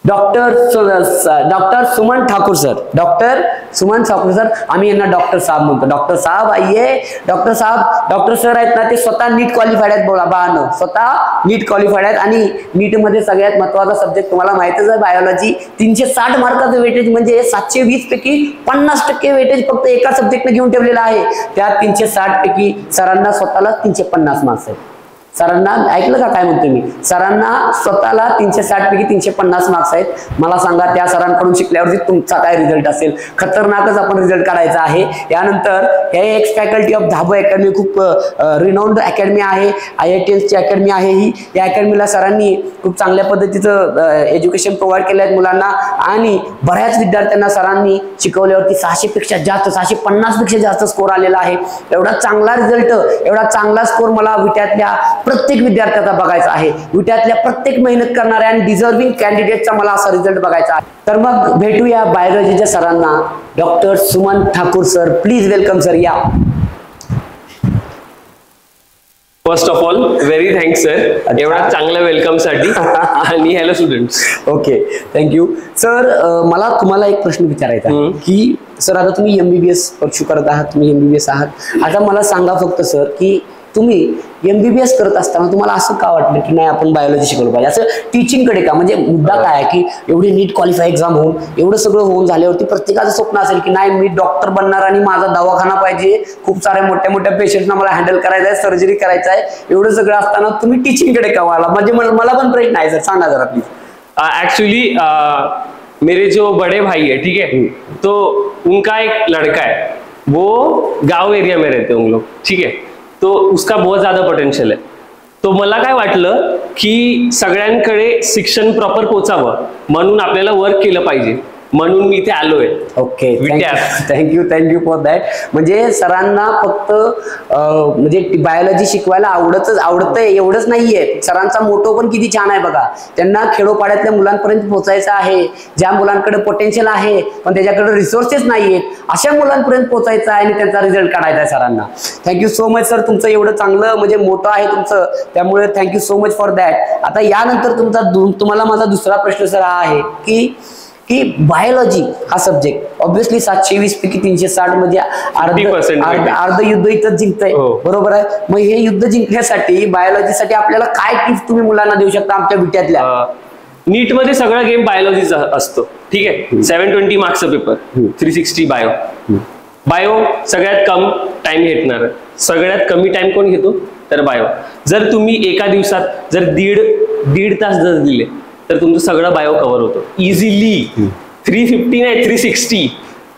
Doctor Suman Thakur sir, doctor Suman Thakur sir, आम्ही यांना डॉक्टर साहब म्हणतो. डॉक्टर साहब आइए. डॉक्टर साहब, डॉक्टर सर आहेत ना, ते स्वतः नीट क्वालिफाईड आहेत. बोला बाळांनो, स्वतः नीट क्वालिफाईड आहेत. आणि नीट मध्ये सगळ्यात महत्वाचा सब्जेक्ट तुम्हाला माहितच आहे, बायोलॉजी. 360 मार्काचं वेटेज म्हणजे 720 पैकी 50% वेटेज फक्त एका सब्जेक्टने घेऊन ठेवलेला आहे. त्या 360 पैकी सरांना स्वतःला 350 मार्क्स आहेत. सरांना ऐकलं का काय म्हणतो मी? सरांना स्वतःला 360 पैकी 350 मार्क्स आहेत. मला सांगा, त्या सरांकडून शिकल्यावरती तुमचा काय रिझल्ट असेल? खतरनाकच आपण रिझल्ट काढायचा आहे. यानंतर हे एक्स फॅकल्टी ऑफ धाबो अकॅडमी खूप रिनाउंड अकॅडमी आहे. IITS ची अकॅडमी आहे ही. या अकॅडमीला सरांनी खूप चांगल्या पद्धतीचं एज्युकेशन प्रोव्हाइड केलं आहे मुलांना. आणि बऱ्याच विद्यार्थ्यांना सरांनी शिकवल्यावरती 600 पेक्षा जास्त, 650 पेक्षा जास्त स्कोर आलेला आहे. एवढा चांगला रिझल्ट, एवढा चांगला स्कोर मला विट्यातल्या प्रत्येक विद्यार्थ्याचा बघायचा आहे. विट्यातल्या प्रत्येक मेहनत करणाऱ्या आणि डिझर्विंग कॅन्डिडेटचा मला असा रिझल्ट बघायचा आहे. तर मग भेटूया बायोलॉजीच्या सरांना. Doctor Suman Thakur sir, please welcome sir. या. First of all very thanks sir, एवढा चांगल्या वेलकम साठी. आणि hello students. Okay, thank you sir. मला तुम्हाला एक प्रश्न विचारायचा आहे की सर, आता तुम्ही MBBS परस्यू करत आहात, तुम्ही MBBS आहात. आता मला सांगा फक्त सर की तुम्ही MBBS करत असताना तुम्हाला असं का वाटलं की नाही आपण बायोलॉजी शिकवलं पाहिजे? असं टीचिंगकडे का? म्हणजे मुद्दा काय आहे की एवढी नीट क्वालिफाय एक्झाम होऊन एवढं सगळं होऊन झाल्यावरती प्रत्येकाचं स्वप्न असेल की नाही मी डॉक्टर बनणार आणि माझा दवाखाना पाहिजे, खूप साऱ्या मोठ्या मोठ्या पेशंटना मला हँडल करायचं आहे, सर्जरी करायचं आहे, एवढं सगळं असताना तुम्ही टीचिंगकडे का वाला? म्हणजे मला पण प्रश्न आहे सर, सांगा जरा प्लीज. एक्चुअली मेरे जो बड़े भाई है, ठीक है, तो उनका एक लड़का है, वो गांव एरिया में रहते हैं उन लोग, ठीक है. तो उसका बहुत ज्यादा पोटेन्शियल आहे. तो मला काय वाटलं की सगळ्यांकडे शिक्षण प्रॉपर पोचावं म्हणून आपल्याला वर्क केलं पाहिजे, म्हणून मी इथे आलोय. Okay, thank you for that. म्हणजे सरांना फक्त म्हणजे बायोलॉजी शिकवायला आवडतंय एवढंच नाहीये. सरांचा मोटो पण किती छान आहे बघा. त्यांना खेडोपाड्यातल्या मुलांपर्यंत पोहोचायचं आहे. ज्या मुलांकडे पोटेन्शियल आहे पण त्याच्याकडे रिसोर्सेस नाहीयेत, अशा मुलांपर्यंत पोहोचायचं आहे आणि त्यांचा रिझल्ट काढायचा आहे सरांना. Thank you so much sir. तुमचं एवढं चांगलं म्हणजे मोठं आहे तुमचं, त्यामुळे thank you so much for that. आता यानंतर तुम्हाला माझा दुसरा प्रश्न सर हा आहे की बायोलॉजी हा सब्जेक्ट ऑब्विसली 720 पैकी 360 म्हणजे अर्ध युद्ध इथंच जिंकतंय, बरोबर आहे. मग हे युद्ध जिंकण्यासाठी बायोलॉजीसाठी आपल्याला काय टिप्स तुम्ही मुलांना देऊ शकता आमच्या विट्यातल्या? नीट मध्ये सगळा गेम बायोलॉजीचा असतो, ठीक आहे. 720 मार्क्सचा पेपर, 360 बायो सगळ्यात कम टाइम घेणार. सगळ्यात कमी टाइम कोण घेतो तर बायो. जर तुम्ही एका दिवसात जर दीड तास जर दिले तर तुमचं सगळं बायो कव्हर होतं इझिली. 350 नाही 360,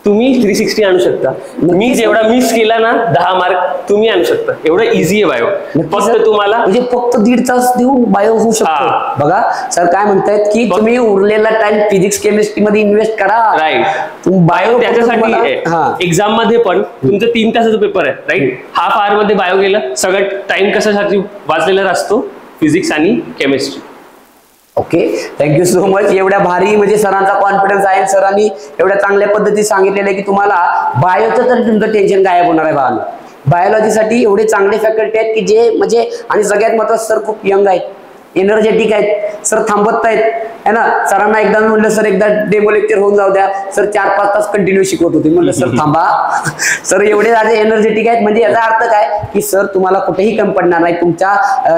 तुम्ही 360 आणू शकता. मी जेवढा मिस केला ना 10 मार्क तुम्ही आणू शकता. एवढं इझी आहे बायो. फक्त तुम्हाला म्हणजे फक्त 1.5 तास देऊन बायो होऊ शकतो. बघा सर काय म्हणतायत की तुम्ही उरलेला टाइम फिजिक्स केमिस्ट्री मध्ये इन्व्हेस्ट करा. राईट. बायो त्याच्यासाठी एक्झाम मध्ये पण तुमचं 3 तासाचा पेपर आहे, राईट. हाफ आवर मध्ये बायो गेलं. सगळं टाइम कशासाठी वाचलेला असतो? फिजिक्स आणि chemistry. Okay, thank you so much. एवढ्या भारी म्हणजे सरांचा कॉन्फिडन्स आहे. सरांनी एवढ्या चांगल्या पद्धतीने सांगितलेलं आहे की तुम्हाला बायोचं तर तुमचं टेन्शन गायब होणार आहे. बाळांनो, बायोलॉजीसाठी एवढे चांगले फॅकल्टी आहेत की जे म्हणजे, आणि सगळ्यात महत्त्वाचं सर खूप यंग आहेत, एनर्जेटिक आहेत. सर थांबत नाहीत है ना. सरांना एकदा म्हणलं सर एकदा डेमो लेक्चर होऊन जाऊ द्या. सर 4-5 तास कंटिन्यू शिकवत होते. म्हणलं सर थांबा. सर एवढे एनर्जेटिक आहेत म्हणजे याचा अर्थ काय की सर तुम्हाला कुठेही कमी पडणार नाही. तुमचा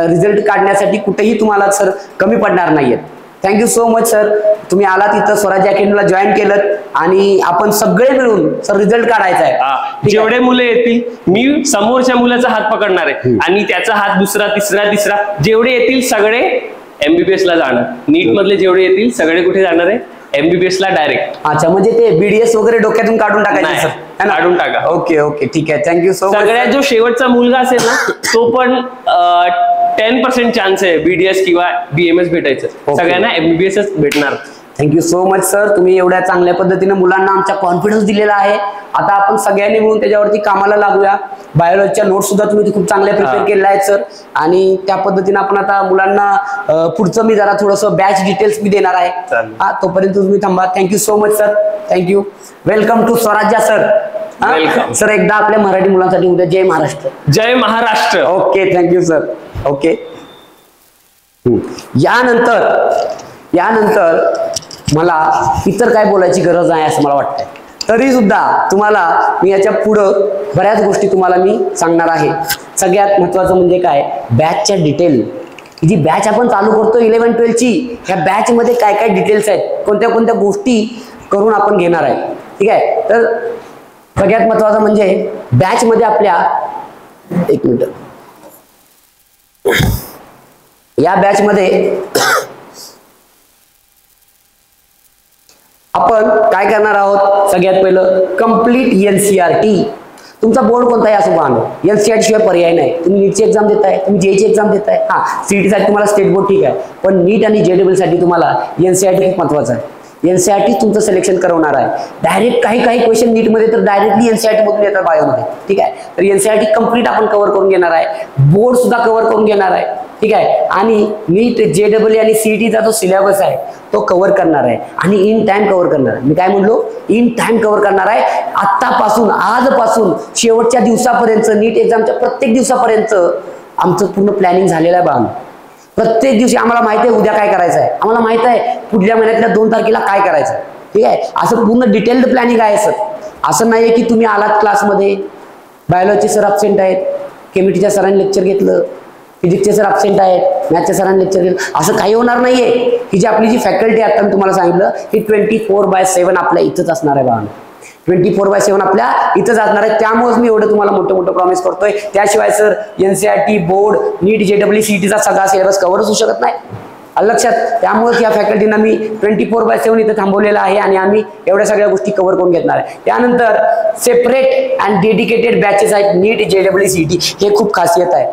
रिझल्ट काढण्यासाठी कुठेही तुम्हाला सर कमी पडणार नाहीयेत. Thank you so much sir. तुम्ही आला तिथं स्वराज अकॅडमीला जॉईन केलं आणि आपण सगळे मिळून सर रिझल्ट काढायचा आहे. जेवढे मुलं येतील मी समोरच्या मुलाचा हात पकडणार आहे आणि त्याचा हात दुसरा तिसरा जेवढे येतील सगळे MBBS ला जाणार. नीट मधले जेवढे येतील सगळे कुठे जाणार आहे? MBBS ला डायरेक्ट. अच्छा, म्हणजे ते BDS वगैरे डोक्यातून काढून टाकायचं सर? काढून टाका. ओके, ठीक आहे. Thank you so much. सगळ्यात जो शेवटचा मुलगा असेल ना तो पण 10% चान्स आहे BDS किंवा BMS भेटायचं. सगळ्यांना MBBS भेटणार. Thank you so much sir. तुम्ही एवढ्या चांगल्या पद्धतीने मुलांना आमचा कॉन्फिडन्स दिलेला आहे. आता आपण सगळ्यांनी मिळून त्याच्यावरती कामाला लागूया. बायोलॉजीच्या नोट्स सुद्धा तुम्ही खूप चांगल्या प्रिपेअर केलेल्या आहेत सर. आणि त्या पद्धतीने आपण आता मुलांना पुढचं मी जरा थोडंसं बॅच डिटेल्स मी देणार आहे. तोपर्यंत तुम्ही थांबा. Thank you so much sir. Thank you. Welcome to Swarajya sir. Welcome sir. एकदा आपल्या मराठी मुलांसाठी उद्या जय महाराष्ट्र. जय Maharashtra. Okay, thank you sir. Okay. यानंतर मला इतर काय बोलायची गरज नाही असं मला वाटतंय. तरी सुद्धा तुम्हाला मी याच्या पुढं बऱ्याच गोष्टी तुम्हाला मी सांगणार आहे. सगळ्यात महत्त्वाचं म्हणजे काय, बॅचच्या डिटेल. जी बॅच आपण चालू करतो 11-12ची, ह्या बॅच मध्ये काय काय डिटेल्स आहेत, कोणत्या कोणत्या गोष्टी करून आपण घेणार आहे. ठीक आहे. तर सगळ्यात महत्त्वाचं म्हणजे बॅच मध्ये आपल्या, एक मिनिट, या बॅच मध्ये आपण काय करणार आहोत. सगळ्यात पहिलं कंप्लीट NCERT. तुमचा बोर्ड कोणताही असो पाहणं, NCERT शिवाय पर्याय नाही. तुम्ही नीटची एक्झाम देताय, तुम्ही जेईची एक्झाम देताय, CET साठी तुम्हाला स्टेट बोर्ड ठीक आहे, पण नीट आणि JEE साठी तुम्हाला NCERT खूप महत्वाचं आहे. NCERT तुमचं सिलेक्शन करवणार आहे. डायरेक्ट काही क्वेश्चन नीटमध्ये तर डायरेक्टली NCERT मधून येतात बायोमध्ये. ठीक आहे. तर NCERT कम्प्लीट आपण कव्हर करून घेणार आहे. बोर्ड सुद्धा कव्हर करून घेणार आहे. ठीक आहे. आणि नीट JEE आणि CETचा जो सिलेबस आहे तो कव्हर करणार आहे आणि इन टाइम कव्हर करणार आहे. मी काय म्हणलो, इन टाइम कव्हर करणार आहे. आतापासून, आजपासून शेवटच्या दिवसापर्यंत, नीट एक्झामच्या प्रत्येक दिवसापर्यंत आमचं पूर्ण प्लॅनिंग झालेलं आहे बाळांनो. प्रत्येक दिवशी आम्हाला माहिती आहे उद्या काय करायचं आहे, आम्हाला माहित आहे पुढल्या महिन्यातल्या 2 तारखेला काय करायचं. ठीक आहे. असं पूर्ण डिटेल्ड प्लॅनिंग आहे सर. असं नाहीये की तुम्ही आलात क्लासमध्ये, बायोलॉजी सर अब्सेंट आहेत, केमिस्ट्रीच्या सरांनी लेक्चर घेतलं, फिजिक्सचे सर अब्सेंट आहेत, मॅथच्या सरांनी लेक्चर घेतलं, असं काही होणार नाहीये. ही जी आपली जी फॅकल्टी आता मी तुम्हाला सांगितलं ही 24/7 आपल्या इथंच असणार आहे बाळांनो. 24/7 आपल्या इथंच असणार आहे. त्यामुळेच मी एवढं तुम्हाला मोठं प्रॉमिस करतोय. त्याशिवाय सर NCERT, बोर्ड, नीट, JEE, CETचा सगळा सिलेबस कव्हरच होऊ शकत नाही. लक्षात. त्यामुळेच या फॅकल्टीना मी 24/7 इथं थांबवलेलं आहे आणि आम्ही एवढ्या सगळ्या गोष्टी कव्हर करून घेणार आहे. त्यानंतर सेपरेट अँड डेडिकेटेड बॅचेस आहेत नीट, JEE, CET. हे खूप खासियत आहे.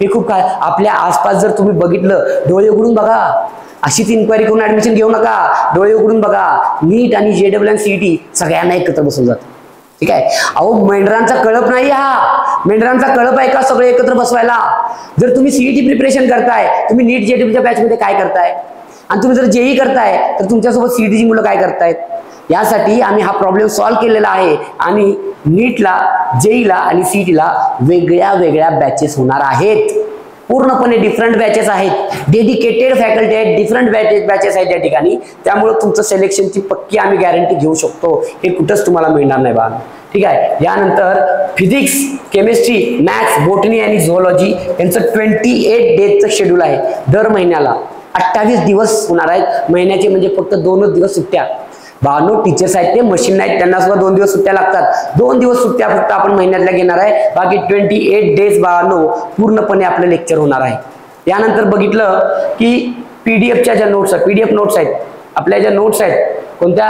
हे खूप काय, आपल्या आसपास जर तुम्ही बघितलं, डोळे उघडून बघा. अशीच इन्क्वायरी करून ऍडमिशन घेऊ नका. डोळे उघडून बघा. नीट आणि JEE आणि CET सगळ्यांना एकत्र बसून जात. ठीक आहे. अहो मेंढरांचा कळप नाही हा, मेंढरांचा कळप आहे का सगळे एकत्र बसवायला. जर तुम्ही CET प्रिपरेशन करताय, तुम्ही नीट JEEच्या बॅच मध्ये काय करताय, आणि तुम्ही जर JEE करताय तर तुमच्यासोबत CETची मुलं काय करतायत. यासाठी आम्ही हा प्रॉब्लेम सॉल्व्ह केलेला आहे आणि नीटला, JEEला आणि CETला वेगळ्या बॅचेस होणार आहेत. पूर्णपणे डिफरंट बॅचेस आहेत. डेडिकेटेड फॅकल्टी आहेत, डिफरंट बॅचेस आहेत त्या ठिकाणी. त्यामुळे तुमचं सिलेक्शनची पक्की आम्ही गॅरंटी घेऊ शकतो. हे कुठंच तुम्हाला मिळणार नाही बा. ठीक आहे. यानंतर फिजिक्स, केमिस्ट्री, मॅथ्स, बॉटनी आणि झुऑलॉजी यांचं 28 डेजचं शेड्यूल आहे. दर महिन्याला 28 दिवस होणार आहेत. महिन्याचे म्हणजे फक्त 2 दिवस सुट्ट्या. 92 टीचर्स आहेत, ते मशीन आहेत, त्यांना सुद्धा 2 दिवस सुट्ट्या लागतात. 2 दिवस सुट्ट्या फक्त आपण महिन्यातल्या घेणार आहे. बाकी 28 डेज 92 पूर्णपणे आपलं लेक्चर होणार आहे. यानंतर बघितलं की PDFच्या ज्या नोट्स आहेत, PDF नोट्स आहेत, आपल्या ज्या नोट्स आहेत, कोणत्या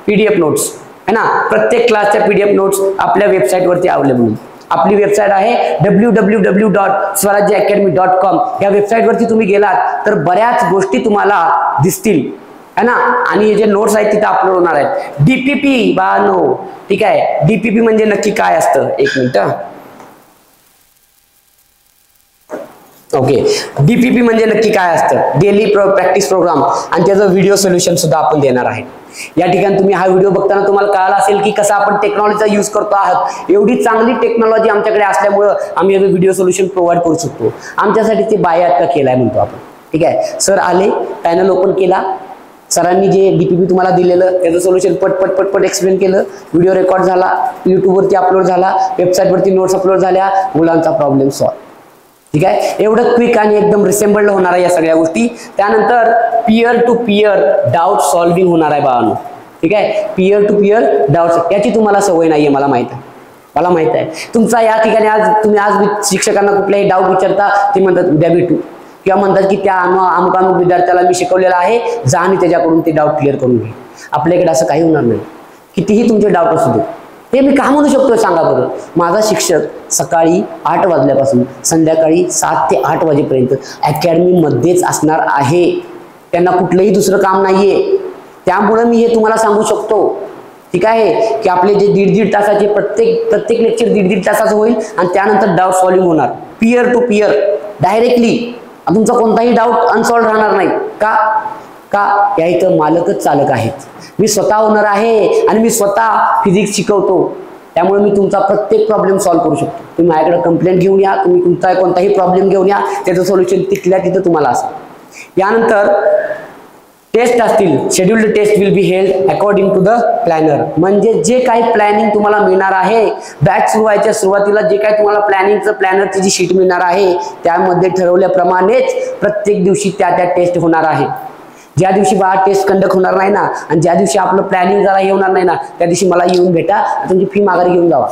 PDF नोट्स है ना, प्रत्येक क्लासच्या PDF नोट्स आपल्या वेबसाईटवरती अवेलेबल आहेत. आपली वेबसाईट आहे www.swarajyaacademy.com. या वेबसाईटवरती तुम्ही गेलात तर बऱ्याच गोष्टी तुम्हाला दिसतील है ना, आणि हे जे नोट्स आहेत तिथे अपलोड होणार आहेत. DPP बानो. ठीक आहे. DPP म्हणजे नक्की काय असतं, एक मिनिट. ओके. DPP म्हणजे नक्की काय असतं, डेली प्रॅक्टिस प्रोग्राम, आणि त्याचं व्हिडिओ सोल्युशन सुद्धा आपण देणार आहे. या ठिकाणी तुम्ही हा व्हिडिओ बघताना तुम्हाला कळालं असेल की कसं आपण टेक्नॉलॉजीचा यूज करतो आहात. एवढी चांगली टेक्नॉलॉजी आमच्याकडे असल्यामुळं आम्ही याचं व्हिडिओ सोल्युशन प्रोव्हाइड करू शकतो. आमच्यासाठी ते बायात का केलाय म्हणतो आपण. ठीक आहे. सर आले, पॅनल ओपन केला, सरांनी जे DPP तुम्हाला दिलेलं त्याचं सोल्युशन पट एक्सप्लेन केलं, व्हिडिओ रेकॉर्ड झाला, युट्यूबवरती अपलोड झाला, वेबसाईटवरती नोट्स अपलोड झाल्या, मुलांचा प्रॉब्लेम सॉल्व. ठीक आहे. एवढं क्विक आणि एकदम रिसेंबल्ड होणार आहे या सगळ्या गोष्टी. त्यानंतर peer to peer doubt solving होणार आहे बाळांनो. ठीक आहे. पीअर टू पीअर डाऊट, याची तुम्हाला सवय नाहीये, मला माहित आहे. तुमचा या ठिकाणी तुम्ही आज शिक्षकांना कुठलाही डाऊट विचारता, ते म्हणतात उद्या भेटू, किंवा म्हणतात की त्या अमुक विद्यार्थ्याला मी शिकवलेलं आहे, जा आणि त्याच्याकडून ते डाऊट क्लिअर करून घे. आपल्याकडे असं काही होणार नाही. कितीही तुमचे डाऊट असू दे, ते मी का म्हणू शकतो सांगा बरं. माझा शिक्षक सकाळी 8 वाजल्यापासून संध्याकाळी 7 ते 8 वाजेपर्यंत अकॅडमीमध्येच असणार आहे. त्यांना कुठलंही दुसरं काम नाहीये. त्यामुळे मी हे तुम्हाला सांगू शकतो. ठीक आहे. की आपले जे 1.5 तासाचे प्रत्येक लेक्चर 1.5 तासाचं होईल आणि त्यानंतर डाऊट सॉल्व्हिंग होणार पीअर टू पीअर डायरेक्टली. तुमचा कोणताही डाऊट अनसॉल्व्ह राहणार नाही. का या इथं मालकच चालक आहेत. मी स्वतः ओनर आहे आणि मी स्वतः फिजिक्स शिकवतो. त्यामुळे मी तुमचा प्रत्येक प्रॉब्लेम सॉल्व्ह करू शकतो. तुम्ही माझ्याकडे कंप्लेंट घेऊन या, तुम्ही तुमचा कोणताही प्रॉब्लेम घेऊन या, त्याचं सोल्युशन तिथल्या तिथं तुम्हाला असेल. यानंतर टेस्ट असतील, scheduled test will be held according to the planner. म्हणजे जे काही प्लॅनिंग तुम्हाला मिळणार आहे, बॅच सुरू व्हायच्या सुरुवातीला जे काही तुम्हाला प्लॅनिंगचं प्लॅनरची जी शीट मिळणार आहे त्यामध्ये ठरवल्याप्रमाणेच प्रत्येक दिवशी त्या टेस्ट होणार आहे. ज्या दिवशी टेस्ट कंडक्ट होणार नाही ना आणि ज्या दिवशी आपलं प्लॅनिंग जरा हे होणार नाही ना त्या दिवशी मला येऊन भेटा, तुमची फी माघारी घेऊन जावा.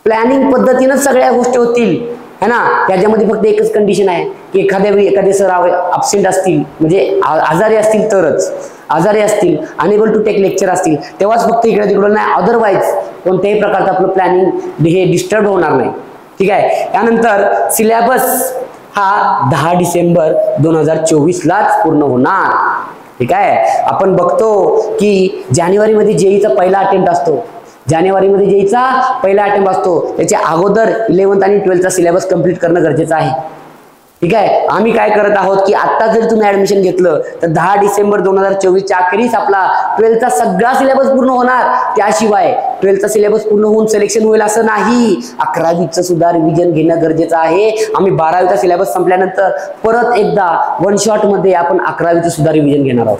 प्लॅनिंग पद्धतीनं सगळ्या गोष्टी होतील है ना. त्याच्यामध्ये फक्त एकच कंडिशन आहे की एखादे सर अब्सेंट असतील म्हणजे आजारी असतील तरच, आजारी असतील, अनेबल टू टेक लेक्चर असतील तेव्हाच फक्त इकडे तिकडं नाही, अदरवाईज कोणत्याही प्रकारचं आपलं प्लॅनिंग हे डिस्टर्ब होणार नाही. ठीक आहे. त्यानंतर सिलेबस हा 10 डिसेंबर 2024 लाच पूर्ण होणार. ठीक आहे. आपण बघतो की जानेवारीमध्ये जेईचा पहिला अटेम्प्ट असतो, जानेवारीमध्ये जेईचा पहिला अटेम्प्ट असतो, त्याच्या अगोदर 11th आणि 12th चा सिलेबस कंप्लीट करणं गरजेचं आहे. ठीक आहे. आम्ही काय करत आहोत की आता जर तुम्ही ऍडमिशन घेतलं तर 10 डिसेंबर 2024 च्या अखेरीस आपला 12th चा सगळा सिलेबस पूर्ण होणार. त्याशिवाय 12th चा सिलेबस पूर्ण होऊन सिलेक्शन होईल असं नाही, 11वीचं सुद्धा रिव्हिजन घेणं गरजेचं आहे. आम्ही 12वीचा सिलेबस संपल्यानंतर परत एकदा वन शॉट मध्ये आपण 11वीचं सुद्धा रिव्हिजन घेणार आहोत.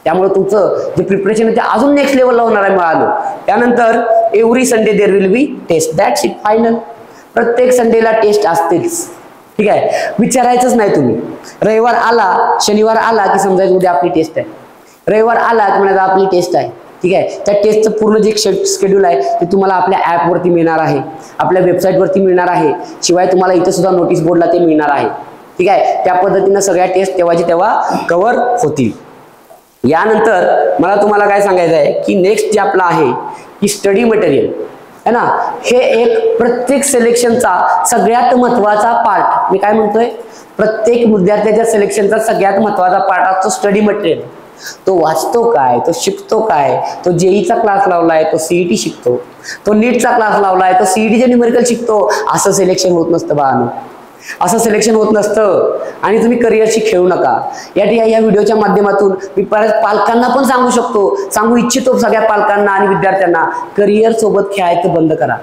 त्यामुळे तुमचं जे प्रिपरेशन आहे ते अजून नेक्स्ट लेवलला होणार आहे मिळालं. त्यानंतर every Sunday there will be test, that's it, final. प्रत्येक संडेला टेस्ट असतेच. ठीक आहे. विचारायचंच नाही तुम्ही. रविवार आला, शनिवार आला की समजायचं उद्या आपली टेस्ट आहे, रविवार आला की म्हणायचं आपली टेस्ट आहे. ठीक आहे. त्या टेस्टचं पूर्ण जे शेड्यूल आहे ते तुम्हाला आपल्या ॲपवरती मिळणार आहे, आपल्या वेबसाईटवरती मिळणार आहे, शिवाय तुम्हाला इथं सुद्धा नोटीस बोर्डला ते मिळणार आहे. ठीक आहे. त्या पद्धतीनं सगळ्या टेस्ट तेव्हाची तेव्हा कव्हर होतील. यानंतर मला तुम्हाला काय सांगायचं आहे की नेक्स्ट जे आपला आहे की स्टडी मटेरियल है ना, हे एक प्रत्येक सिलेक्शनचा सगळ्यात महत्वाचा पार्ट. मी काय म्हणतोय, प्रत्येक विद्यार्थ्याच्या सिलेक्शनचा सगळ्यात महत्वाचा पार्ट असतो स्टडी मटेरियल. तो वाचतो काय, तो शिकतो काय, तो जेईचा क्लास लावलाय तो सीईटी शिकतो, तो नीटचा क्लास लावलाय तो सीईटीचे न्यूमेरिकल शिकतो. असं सिलेक्शन होत नसतं बाळांनो, असं सिलेक्शन होत नसतं. आणि तुम्ही करिअरशी खेळू नका. या व्हिडिओच्या माध्यमातून मी परत पालकांना पण सांगू इच्छितो सगळ्या पालकांना आणि विद्यार्थ्यांना, करिअर सोबत खेळायचं बंद करा.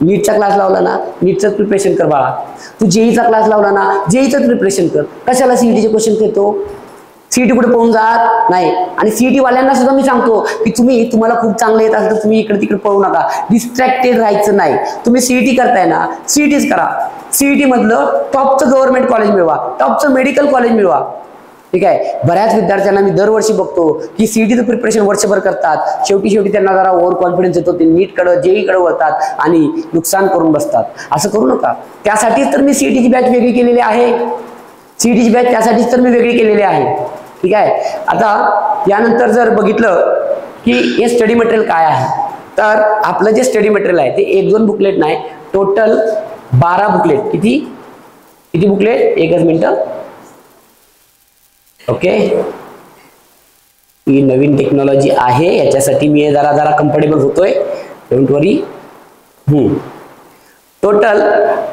नीटचा क्लास लावला ना, नीटचं प्रिपरेशन कर बाळा. तू जेईचा क्लास लावला ना, जेईचं प्रिपरेशन कर. कशाला सीईटीचे क्वेश्चन घेतो? सीईटी कुठे पळून जात नाही. आणि सीईटी वाल्यांना सुद्धा मी सांगतो की तुम्हाला खूप चांगलं येत असेल तर तुम्ही इकडे तिकडे पळू नका, डिस्ट्रॅक्टेड राहायचं नाही. तुम्ही सीईटी करताय ना, सीईटीच करा. सीईटी मधलं टॉपचं गव्हर्नमेंट कॉलेज मिळवा, टॉपचं मेडिकल कॉलेज मिळवा. ठीक आहे. बऱ्याच विद्यार्थ्यांना मी दरवर्षी बघतो की सीईटीचं प्रिपरेशन वर्षभर करतात, शेवटी त्यांना जरा ओव्हर कॉन्फिडन्स येतो, ते नीटकडे जेईकडे वळतात आणि नुकसान करून बसतात. असं करू नका. त्यासाठीच तर मी सीईटीची बॅच वेगळी केलेली आहे, सीईटीची बॅच त्यासाठीच तर मी वेगळी केलेली आहे. ठीक आहे. आता यानंतर जर बघितलं की हे स्टडी मटेरियल काय आहे, तर आपलं जे स्टडी मटेरियल आहे ते 1-2 बुकलेट नाही, टोटल 12 बुकलेट. किती बुकलेट? एकच मिनिट. ओके. ही नवीन टेक्नॉलॉजी आहे, याच्यासाठी मी जरा कम्फर्टेबल होतोय, डोंट वरी. टोटल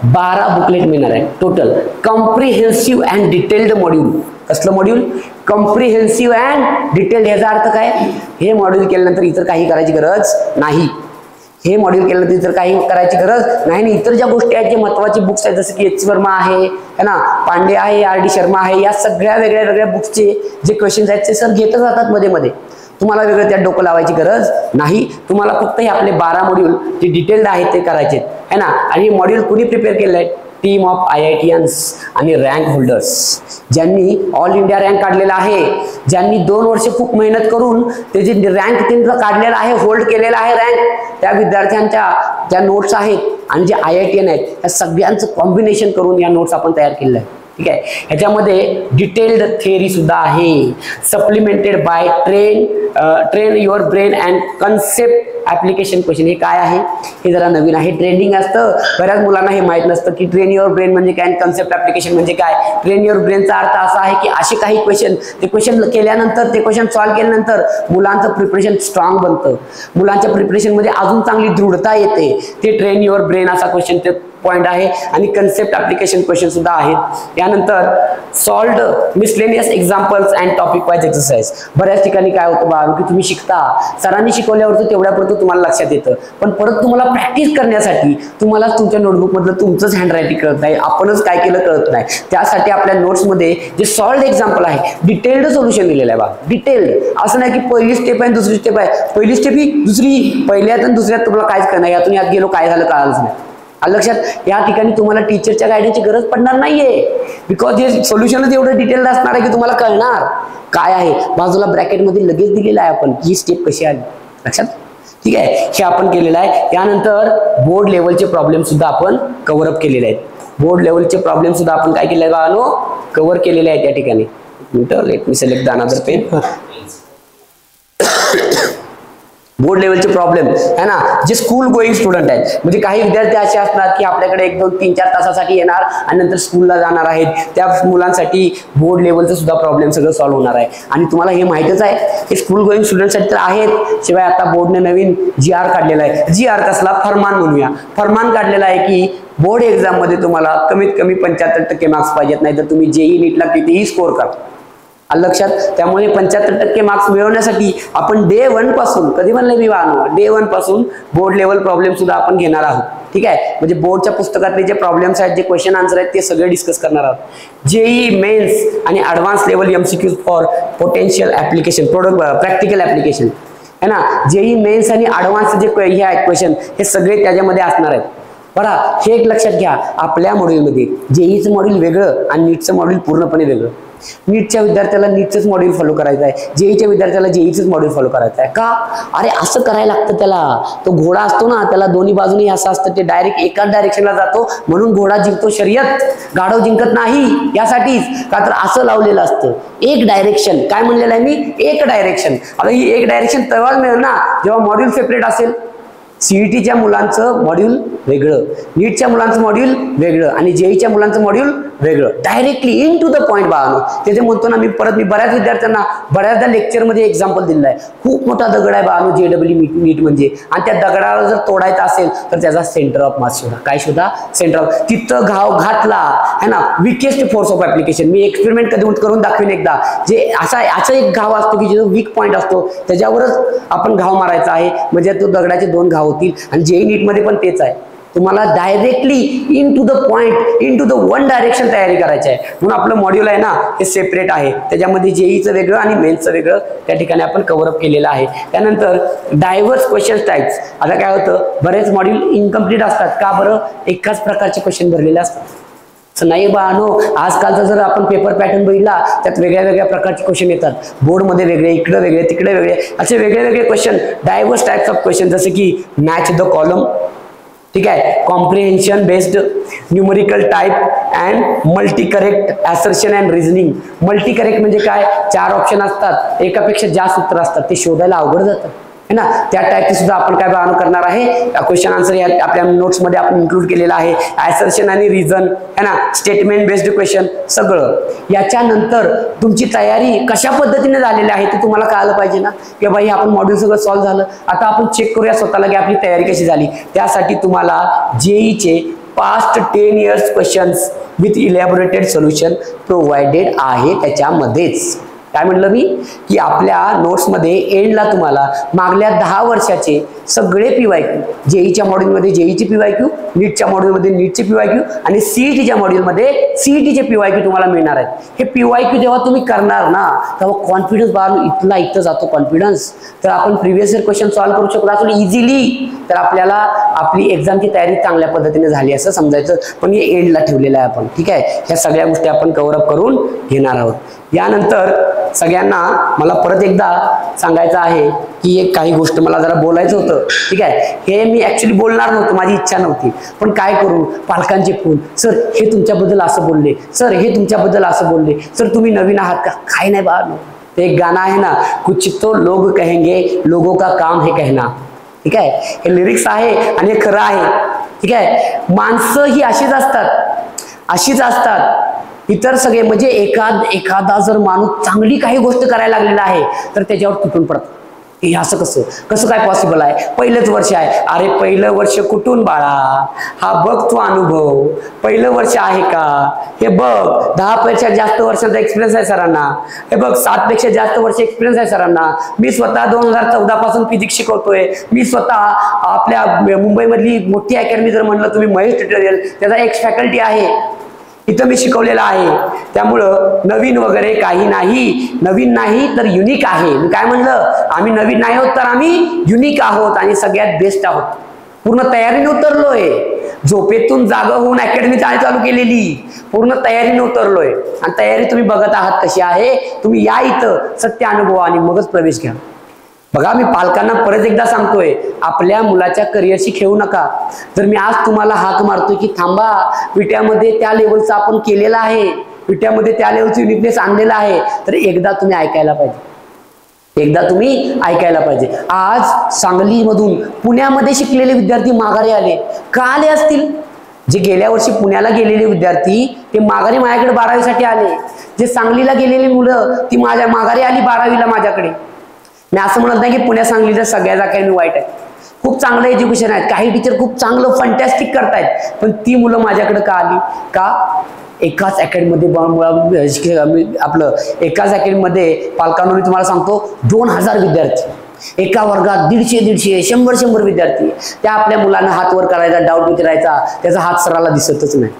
12 बुकलेट मिळणार आहे. Total comprehensive and detailed module. कसलं मॉड्यूल? Comprehensive and detailed. याचा अर्थ काय? हे मॉड्यूल केल्यानंतर इतर काही करायची गरज नाही. हे मॉड्यूल केल्यानंतर इतर काही करायची गरज नाही. इतर ज्या गोष्टी आहेत, जे महत्वाचे बुक्स आहेत, जसं की एच वर्मा आहे ना, पांडे आहे, आर डी शर्मा आहे, या सगळ्या वेगळ्या बुक्सचे जे क्वेश्चन्स आहेत ते सर घेतच राहतात मध्ये. तुम्हाला वेगळं त्यात डोकं लावायची गरज नाही. तुम्हाला फक्त हे आपले 12 मॉड्यूल जे डिटेल्ड आहेत ते करायचे है ना. आणि हे मॉड्यूल कुणी प्रिपेअर केलं आहे? टीम ऑफ IITians आणि रँक होल्डर्स, ज्यांनी ऑल इंडिया रँक काढलेला आहे, ज्यांनी 2 वर्ष खूप मेहनत करून त्याची रँक त्यांचा काढलेला आहे, होल्ड केलेला आहे रँक, त्या विद्यार्थ्यांच्या ज्या नोट्स आहेत आणि जे IITian आहेत त्या सगळ्यांचं कॉम्बिनेशन करून या नोट्स आपण तयार केलेलं आहे. ठीक आहे. ह्याच्यामध्ये डिटेल्ड थिअरी सुद्धा आहे, supplemented by train your brain and concept application question. हे काय आहे? हे जरा नवीन आहे, ट्रेंडिंग असतं. बऱ्याच मुलांना हे माहित नसतं की ट्रेन युअर ब्रेन म्हणजे काय, कन्सेप्ट ऍप्लिकेशन म्हणजे काय. ट्रेन युअर ब्रेनचा अर्थ असा आहे की असे काही क्वेश्चन, ते क्वेश्चन केल्यानंतर, ते क्वेश्चन सॉल्व्ह केल्यानंतर मुलांचं प्रिपरेशन स्ट्रॉंग बनतं, मुलांच्या प्रिपरेशन मध्ये अजून चांगली दृढता येते. ते ट्रेन युअर ब्रेन असा क्वेश्चन ते पॉईंट आहे आणि कन्सेप्ट ऍप्लिकेशन क्वेश्चन सुद्धा आहेत. यानंतर solved miscellaneous examples and topic wise exercise. बऱ्याच ठिकाणी काय होतं बाळा की तुम्ही शिकता, सरांनी शिकवल्यावरती तेवढ्यापुरतं तुम्हाला लक्षात येतं, पण परत तुम्हाला प्रॅक्टिस करण्यासाठी तुम्हाला तुमच्या नोटबुक मधलं तुमचंच हँडरायटिंग कळत नाही, आपणच काय केलं कळत नाही. त्यासाठी आपल्या नोट्समध्ये जे सॉल्व्ड एक्झाम्पल आहे, डिटेल्ड सोल्युशन दिलेलं आहे बा. डिटेल्ड असं नाही की पहिली स्टेप आहे दुसरी स्टेप आहे, पहिली स्टेप ही दुसरी, पहिल्यात आणि दुसऱ्यात तुम्हाला काहीच करणार, यातून यात गेलो काय झालं कळालंच नाही. लक्षात, या ठिकाणी तुम्हाला टीचरच्या गायडन्सची गरज पडणार नाहीये, बिकॉज हे सोल्युशनच एवढं डिटेल्ड असणार आहे की तुम्हाला कळणार काय आहे. बाजूला ब्रॅकेटमध्ये लगेच दिलेलं आहे आपण ही स्टेप कशी आली. लक्षात, ठीक आहे, हे आपण केलेलं आहे. यानंतर बोर्ड लेवलचे प्रॉब्लेम सुद्धा आपण कव्हर अप केलेले आहेत. बोर्ड लेवलचे प्रॉब्लेम सुद्धा आपण काय केले आहे, कव्हर केलेले आहेत या ठिकाणी. Let me select the another pen. Board लेवलचे प्रॉब्लेम है ना, जे स्कूल गोईंग स्टुडंट आहेत, म्हणजे काही विद्यार्थी असे असतात की आपल्याकडे 1, 2, 3, 4 तासासाठी येणार आणि नंतर स्कूलला जाणार आहेत. त्या मुलांसाठी बोर्ड लेवलचं सुद्धा प्रॉब्लेम सगळं सॉल्व्ह होणार आहे. आणि तुम्हाला हे माहितच आहे की स्कूल गोईंग स्टुडंटसाठी तर आहेत, शिवाय आता बोर्डने नवीन GR काढलेला आहे. GR कसला, फरमान म्हणूया. फरमान काढलेला आहे की बोर्ड एक्झाम मध्ये तुम्हाला कमीत कमी 75% मार्क्स पाहिजेत, नाही तर तुम्ही JEE नीटला कितीही स्कोर करा. लक्षात, त्यामुळे 75% मार्क्स मिळवण्यासाठी आपण डे 1 पासून, कधी म्हणलं मी वाहनो, डे 1 पासून बोर्ड लेवल प्रॉब्लेम सुद्धा आपण घेणार आहोत. ठीक आहे, म्हणजे बोर्डच्या पुस्तकातले जे प्रॉब्लेम्स आहेत, जे क्वेश्चन आन्सर आहेत, ते सगळे डिस्कस करणार आहोत. JEE मेन्स आणि advance level MCQs for potential application, practical application है ना. JEE मेन्स आणि ऍडव्हान्स जे हे आहेत क्वेश्चन, हे सगळे त्याच्यामध्ये असणार आहेत. बरं, हे एक लक्षात घ्या, आपल्या मॉड्यूलमध्ये JEEचं मॉड्यूल वेगळं आणि नीटचं मॉड्यूल पूर्णपणे वेगळं. नीटच्या विद्यार्थ्याला नीटचंच मॉड्यूल फॉलो करायचं आहे, JEEच्या विद्यार्थ्याला JEEचंच मॉड्यूल फॉलो करायचं आहे. का? अरे असं करायला लागतं त्याला. तो घोडा असतो ना, त्याला दोन्ही बाजूनी असं असतं, ते डायरेक्ट एकाच डायरेक्शनला जातो, म्हणून घोडा जिंकतो शर्यत, गाढव जिंकत नाही. यासाठीच का तर असं लावलेलं असतं, एक डायरेक्शन. काय म्हणलेलं आहे मी? एक डायरेक्शन. आता ही एक डायरेक्शन तेव्हाच मिळेल ना जेव्हा मॉड्यूल सेपरेट असेल. CETच्या मुलांचं मॉड्यूल वेगळं, नीटच्या मुलांचं मॉड्यूल वेगळं आणि JEEच्या मुलांचं मॉड्यूल वेगळं. Directly into the point बघा. त्याचे म्हणतो ना मी बऱ्याच विद्यार्थ्यांना बऱ्याचदा लेक्चरमध्ये एक्झाम्पल दिलेलं आहे. खूप मोठा दगड आहे बघा JEE नीट म्हणजे, आणि त्या दगडाला जर तोडायचा असेल तर त्याचा सेंटर ऑफ मास शोधा. काय शोधा? Centre of. तिथं घाव घातला है ना, weakest force of application. Me experiment कधी करून दाखवेन एकदा. जे असा एक घाव असतो की जो वीक पॉईंट असतो, त्याच्यावरच आपण घाव मारायचा आहे, म्हणजे तो दगडाचे 2 घाव होतील. आणि JEE नीट मध्ये पण तेच आहे, तुम्हाला directly into the point, into the one direction तयारी करायची आहे. म्हणून आपलं मॉड्यूल आहे ना हे सेपरेट आहे, त्याच्यामध्ये JEEचं वेगळं आणि मेन्सचं वेगळं त्या ठिकाणी आपण कव्हर अप केलेलं आहे. त्यानंतर डायव्हर्स क्वेश्चन टाइप्स. आता काय होतं, बरेच मॉड्यूल इनकम्प्लीट असतात. का बरं? एकाच प्रकारचे क्वेश्चन भरलेले असतात. नाही बाळांनो, आजकालचा जर आपण पेपर पॅटर्न बघितला त्यात वेगळ्या प्रकारचे क्वेश्चन येतात. बोर्डमध्ये वेगळे, इकडे वेगळे, तिकडे वेगळे, असे वेगळे question, diverse types of question, जसे की मॅच द कॉलम, ठीक आहे, comprehension based, numerical type and multi correct assertion and reasoning. Multi correct म्हणजे काय? 4 ऑप्शन असतात, एकापेक्षा जास्त उत्तर असतात, ते शोधायला अवघड जातं है ना. त्या टाईपचे सुद्धा आपण काय बघायला करणार आहे, क्वेश्चन आन्सर या आपल्या नोट्स मध्ये आपण इन्क्लूड केलेला आहे. असर्शन आणि रिझन है ना, स्टेटमेंट बेस्ड क्वेश्चन सगळं. याच्यानंतर तुमची तयारी कशा पद्धतीने झालेली आहे ते तुम्हाला कळायला पाहिजे ना, की बाई आपण मॉड्यूल सगळं सॉल्व्ह झालं, आता आपण चेक करूया स्वतःला की आपली तयारी कशी झाली. त्यासाठी तुम्हाला JEEचे past 10 years questions with elaborated solution provided आहे त्याच्यामध्येच. काय म्हटलं मी की आपल्या नोट्समध्ये एंडला तुम्हाला मागल्या 10 वर्षाचे सगळे PYQ, JEEच्या मॉड्यूलमध्ये JEEचे PYQ, नीटच्या मॉड्यूलमध्ये नीटचे PYQ आणि CETच्या मॉड्यूलमध्ये CETचे PYQ तुम्हाला मिळणार आहेत. हे PYQ जेव्हा तुम्ही करणार ना तेव्हा कॉन्फिडन्स बाळा इथं जातो कॉन्फिडन्स. तर आपण प्रिव्हियस इयर क्वेश्चन सॉल्व्ह करू शकतो असून इझिली, तर आपल्याला आपली एक्झामची तयारी चांगल्या पद्धतीने झाली असं समजायचं. पण हे एंडला ठेवलेलं आहे आपण. ठीक आहे, ह्या सगळ्या गोष्टी आपण कव्हर अप करून घेणार आहोत. यानंतर सगळ्यांना मला परत एकदा सांगायचं आहे की एक काही गोष्ट मला जरा बोलायचं होतं. ठीक आहे, हे मी ऍक्च्युली बोलणार नव्हतं, माझी इच्छा नव्हती, पण काय करू, पालकांचे फोन, सर हे तुमच्याबद्दल असं बोलले, सर हे तुमच्याबद्दल असं बोलले, सर तुम्ही नवीन आहात का? काय नाही बा, ते एक गाणं आहे ना, कुछ तो लोग कहेंगे लोगों का काम है कहना. ठीक आहे, हे लिरिक्स आहे आणि हे खरं आहे. ठीक आहे, माणसं ही अशीच असतात. इतर सगळे म्हणजे एखादा जर माणूस चांगली काही गोष्ट करायला लागलेला आहे तर त्याच्यावर तुटून पडतात. हे असं कसं कसं काय पॉसिबल आहे, पहिलंच वर्ष आहे. अरे पहिलं वर्ष कुठून बाळा, हा बघ तू अनुभव, पहिलं वर्ष आहे का हे बघ. 10 पेक्षा जास्त वर्षाचा एक्सपिरियन्स आहे सरांना, हे बघ 7 पेक्षा जास्त वर्ष एक्सपिरियन्स आहे सरांना. मी स्वतः 2014 पासून फिजिक्स शिकवतोय. मी स्वतः आपल्या मुंबईमधली मोठी अकॅडमी जर म्हणलं तुम्ही महेश ट्युटोरियल, त्याचा एक फॅकल्टी आहे, इथं मी शिकवलेलं आहे. त्यामुळं नवीन वगैरे काही नाही, नवीन नाही तर युनिक आहे. मी काय म्हणलं, आम्ही नवीन नाही आहोत तर आम्ही युनिक आहोत आणि सगळ्यात बेस्ट आहोत. पूर्ण तयारीने उतरलोय, झोपेतून जागा होऊन अकॅडमी चालू केलेली, पूर्ण तयारीने उतरलोय. आणि तयारी तुम्ही बघत आहात कशी आहे. तुम्ही या इथं सत्य अनुभव आणि मगच प्रवेश घ्या. बघा मी पालकांना परत एकदा सांगतोय, आपल्या मुलाच्या करिअरशी खेळू नका. जर मी आज तुम्हाला हाक मारतोय की थांबा, विट्यामध्ये त्या लेवलचं आपण केलेलं आहे, विट्यामध्ये त्या लेवलचं युनिकनेस आणलेलं आहे, तर एकदा तुम्ही ऐकायला पाहिजे, एकदा तुम्ही ऐकायला पाहिजे. आज सांगलीमधून पुण्यामध्ये शिकलेले विद्यार्थी माघारी आले. का आले असतील? जे गेल्या वर्षी पुण्याला गेलेले विद्यार्थी ते माघारी माझ्याकडे 12वी साठी आले. जे सांगलीला गेलेली मुलं ती माझ्या माघारी आली 12वीला माझ्याकडे. मी असं म्हणत नाही की पुण्या सांगलीच्या सगळ्याच अकॅडमी वाईट आहेत, खूप चांगलं एज्युकेशन आहे, काही टीचर खूप चांगलं फंटॅस्टिक करतायत. पण ती मुलं माझ्याकडे का आली? का एकाच अकॅडमीमध्ये आपलं एकाच अकॅडमीमध्ये पालकांना मी तुम्हाला सांगतो 2000 विद्यार्थी, एका वर्गात 150, 100 विद्यार्थी. त्या आपल्या मुलांना हात वर करायचा, डाऊट विचारायचा, त्याचा हात सराला दिसतच नाही.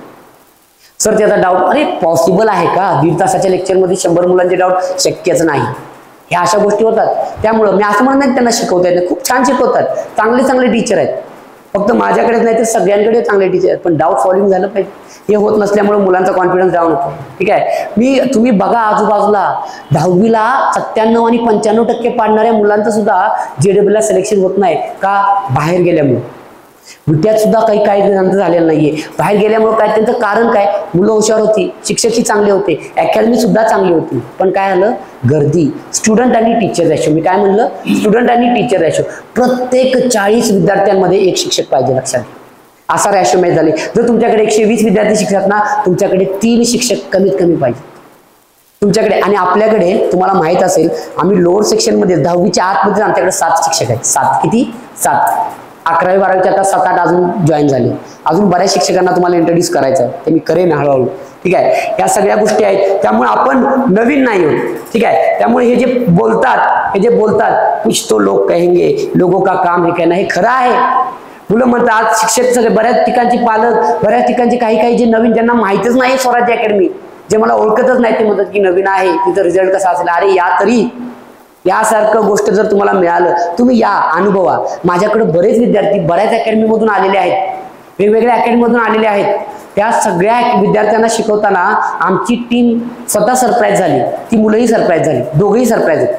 सर त्याचा डाऊट, अरे पॉसिबल आहे का? 1.5 तासाच्या लेक्चरमध्ये 100 मुलांचे डाऊट शक्यच नाही. ह्या अशा गोष्टी होतात. त्यामुळं मी असं म्हणत नाही त्यांना शिकवता येत नाही, खूप छान शिकवतात, चांगले चांगले टीचर आहेत. फक्त माझ्याकडेच नाही तर सगळ्यांकडे चांगले टीचर आहेत, पण डाऊट सॉल्विंग झालं पाहिजे. हे होत नसल्यामुळे मुलांचा कॉन्फिडन्स डाऊन होतो. ठीक आहे, तुम्ही बघा आजूबाजूला 10वीला 97 आणि 95% पाडणाऱ्या मुलांचं सुद्धा JEE सिलेक्शन होत नाही. का? बाहेर गेल्यामुळे. विट्यात सुद्धा काही जणांचं झालेलं नाहीये, बाहेर गेल्यामुळे. काय त्यांचं कारण काय? मुलं हुशार होती, शिक्षकही चांगले होते, अकॅडमी सुद्धा चांगली होती, पण काय झालं? गर्दी. स्टुडंट आणि टीचर रेशो. मी काय म्हणलं? स्टुडंट आणि टीचर रेशो. प्रत्येक 40 विद्यार्थ्यांमध्ये एक शिक्षक पाहिजे, लक्षात घ्या. असा रेशो मॅच झाले. जर तुमच्याकडे 120 विद्यार्थी शिक्षक ना, तुमच्याकडे 3 शिक्षक कमीत कमी पाहिजे तुमच्याकडे. आणि आपल्याकडे तुम्हाला माहित असेल, आम्ही लोअर सेक्शन मध्ये 10वीच्या आतमध्ये आमच्याकडे 7 शिक्षक आहेत. 7 किती? 7. 11वी 12वीच्या आता 7-8 अजून जॉईन झाले. अजून बऱ्याच शिक्षकांना तुम्हाला इंट्रोड्यूस करायचं आहे, ते मी करेन हळूहळू. ठीक आहे, या सगळ्या गोष्टी आहेत. त्यामुळे आपण नवीन नाही होत. ठीक आहे, त्यामुळे हे जे बोलतात कुछ तो लोग कहेंगे, लोगों का काम है कहना, हे खरं आहे. मुलं म्हणतात, शिक्षक सगळे, बऱ्याच ठिकाणचे पालक, बऱ्याच ठिकाणचे काही जे नवीन, ज्यांना माहितच नाही स्वराज्य अकॅडमी, जे मला ओळखतच नाही, ते म्हणतात की नवीन आहे, तिथं रिझल्ट कसा असेल. अरे या तरी, यासारखं गोष्ट जर तुम्हाला मिळालं, तुम्ही या, अनुभवा. माझ्याकडे बरेच विद्यार्थी बऱ्याच अकॅडमीमधून आलेले आहेत, वेगवेगळ्या अकॅडमीमधून आलेले आहेत. त्या सगळ्या विद्यार्थ्यांना शिकवताना आमची टीम स्वतः सरप्राईज झाली, ती मुलंही सरप्राईज झाली, दोघंही सरप्राईज आहेत.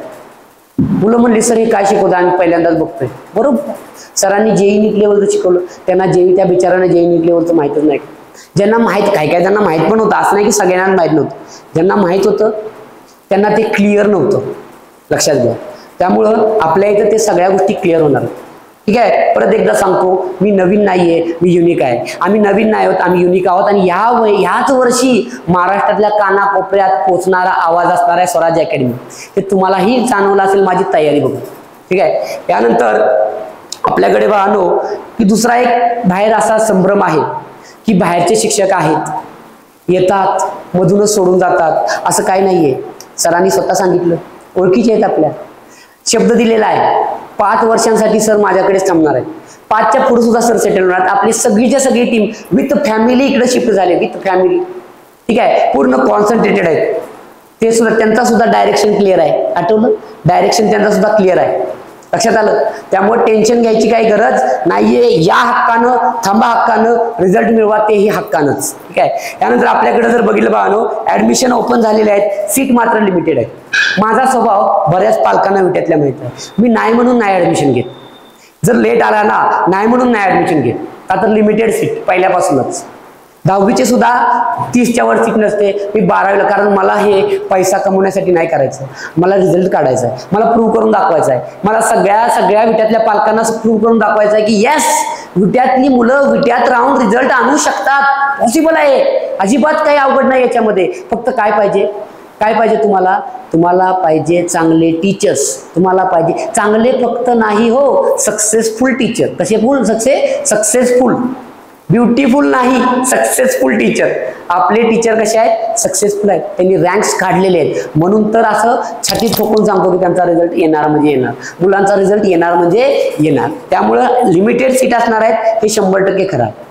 मुलं म्हणली, सर हे काय शिकवतं, आम्ही पहिल्यांदाच बघतोय. बरोबर, सरांनी JEE नीट लेवलचं शिकवलं, त्यांना त्या बिचारांना JEE नीट लेवलचं माहीतच नाही. ज्यांना माहीत, काही ज्यांना माहीत पण होतं, असं नाही की सगळ्यांना माहीत नव्हतं. ज्यांना माहीत होतं त्यांना ते क्लिअर नव्हतं, लक्षात घ्या. त्यामुळं आपल्या इथं ते सगळ्या गोष्टी क्लिअर होणार. ठीक आहे, परत एकदा सांगतो, मी नवीन नाहीये, मी युनिक आहे. आम्ही नवीन नाही आहोत, आम्ही युनिक आहोत. आणि ह्याच वर्षी महाराष्ट्रातल्या कानाकोपऱ्यात पोहोचणारा आवाज असणार आहे स्वराज्य अकॅडमी. हे तुम्हालाही जाणवलं असेल माझी तयारी बघून. ठीक आहे, त्यानंतर आपल्याकडे बघानो की दुसरा एक बाहेर असा संभ्रम आहे की बाहेरचे शिक्षक आहेत, येतात मधूनच सोडून जातात. असं काही नाहीये. सरांनी स्वतः सांगितलं, ओळखीचे आहेत आपल्या, शब्द दिलेला आहे, 5 वर्षांसाठी सर माझ्याकडेच थांबणार आहे. 5च्या पुढे सुद्धा सर सेटल होणार. आपली सगळीच्या सगळी टीम विथ फॅमिली इकडे शिफ्ट झाले, विथ फॅमिली. ठीक आहे, पूर्ण कॉन्सन्ट्रेटेड आहेत. ते सुद्धा, त्यांचा सुद्धा डायरेक्शन क्लिअर आहे. आठवलं? डायरेक्शन त्यांचा सुद्धा क्लिअर आहे, लक्षात आलं? त्यामुळे टेन्शन घ्यायची काही गरज नाहीये. या हक्कानं थांबा, हक्कानं रिझल्ट मिळवा, तेही हक्कानंच. ठीक आहे, त्यानंतर आपल्याकडे जर बघितलं बघानो, ऍडमिशन ओपन झालेले आहेत, सीट मात्र लिमिटेड आहे. माझा स्वभाव बऱ्याच पालकांना विट्यातल्या माहित आहे. मी नाही म्हणून नाही ऍडमिशन घेत. जर लेट आला ना, नाही म्हणून नाही ऍडमिशन घेत. का तर लिमिटेड सीट पहिल्यापासूनच. 10वीचे सुद्धा 30च्या वर सीट नसते. मी 12वीला, कारण मला हे पैसा कमवण्यासाठी नाही करायचं, मला रिझल्ट काढायचा आहे, मला प्रूव्ह करून दाखवायचा आहे. मला सगळ्या विट्यातल्या पालकांना प्रूव्ह करून दाखवायचं आहे की येस, विट्यातली मुलं विट्यात राहून रिझल्ट आणू शकतात, पॉसिबल आहे. अजिबात काही अवघड नाही याच्यामध्ये. फक्त काय पाहिजे? काय पाहिजे तुम्हाला? तुम्हाला पाहिजे चांगले टीचर्स, तुम्हाला पाहिजे चांगले फक्त नाही हो, सक्सेसफुल टीचर. कसे फुल? सक्सेसफुल, ब्युटिफुल नाही, सक्सेसफुल टीचर. आपले टीचर कसे आहेत? सक्सेसफुल आहेत, त्यांनी रँक्स काढलेले आहेत. म्हणून तर असं छाती ठोकून सांगतो की त्यांचा रिझल्ट येणार म्हणजे येणार, मुलांचा रिझल्ट येणार म्हणजे येणार. त्यामुळं लिमिटेड सीट असणार आहेत, हे 100% खरं आहे.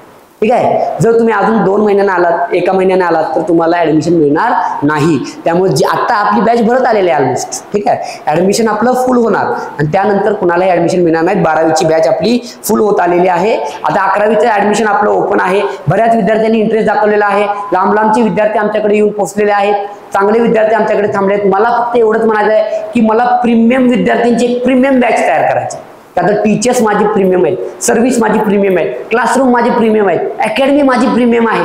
ठीक आहे. जर तुम्ही अजून 2 महिन्याने आलात, 1 महिन्याने आलात तर तुम्हाला ऍडमिशन मिळणार नाही. त्यामुळे जी आता आपली बॅच भरत आलेली आहे ऑलमोस्ट. ठीक आहे. ऍडमिशन आपलं फुल होणार आणि त्यानंतर कुणालाही ऍडमिशन मिळणार नाही. 12वीची बॅच आपली फुल होत आलेली आहे. आता 11वीचं ऍडमिशन आपलं ओपन आहे. बऱ्याच विद्यार्थ्यांनी इंटरेस्ट दाखवलेला आहे. लांब लांबचे विद्यार्थी आमच्याकडे येऊन पोहोचलेले आहेत. चांगले विद्यार्थी आमच्याकडे थांबले आहेत. मला फक्त एवढंच म्हणायचं आहे की मला प्रीमियम विद्यार्थ्यांची एक प्रीमियम बॅच तयार करायची. आता टीचर्स माझी प्रीमियम आहेत, सर्व्हिस माझी प्रीमियम आहे, क्लासरूम माझी प्रीमियम आहे, अकॅडमी माझी प्रीमियम आहे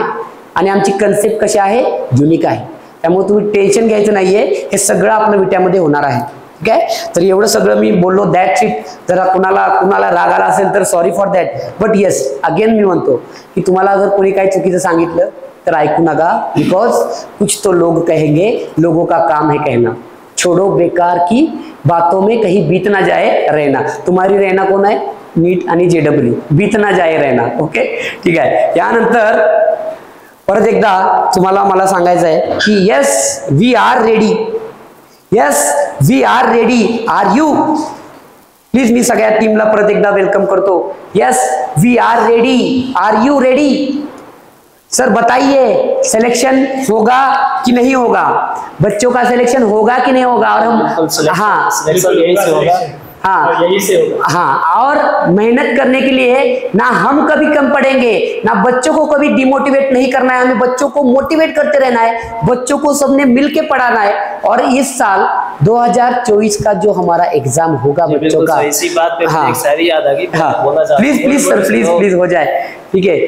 आणि आमची कन्सेप्ट कशी आहे? युनिक आहे. त्यामुळे तुम्ही टेन्शन घ्यायचं नाहीये, हे सगळं आपलं विट्यामध्ये होणार आहे. ठीक आहे. तर एवढं सगळं मी बोललो. That it. जरा कुणाला राग आला असेल तर sorry for that. But yes, again मी म्हणतो की तुम्हाला जर कोणी काही चुकीचं सांगितलं तर ऐकू नका. बिकॉज कुछ तो लोग कहेंगे, लोगों का काम है कहना. छोड़ो बेकार की बातों में कहीं बीत ना जाए रहना. तुम्हारी रहना कोण आहे? नीट आणि JEE. बीत ना जाए रहना. ओके. ठीक आहे. त्यानंतर परत एकदा तुम्हाला मला सांगायचं आहे की yes we are ready. Yes we are ready. Are you? Please मी सगळ्या टीमला परत एकदा वेलकम करतो. Yes we are ready. Are you ready? Sir बताइए, सिलेक्शन होगा कि नहीं होगा? बच्चों का सिलेक्शन होगा कि नहीं होगा? और हम हाँ, और मेहनत करने के लिए ना हम कभी कम पड़ेंगे, ना बच्चों को कभी डिमोटिवेट नहीं करना है. हमें बच्चों को मोटिवेट करते रहना है, बच्चों को सबने मिलके पढ़ाना है. और इस साल 2024 का जो हमारा एग्जाम होगा बच्चों का, इसी बात पे एक शायरी याद आ गई. प्लीज सर, प्लीज हो जाए. ठीक है.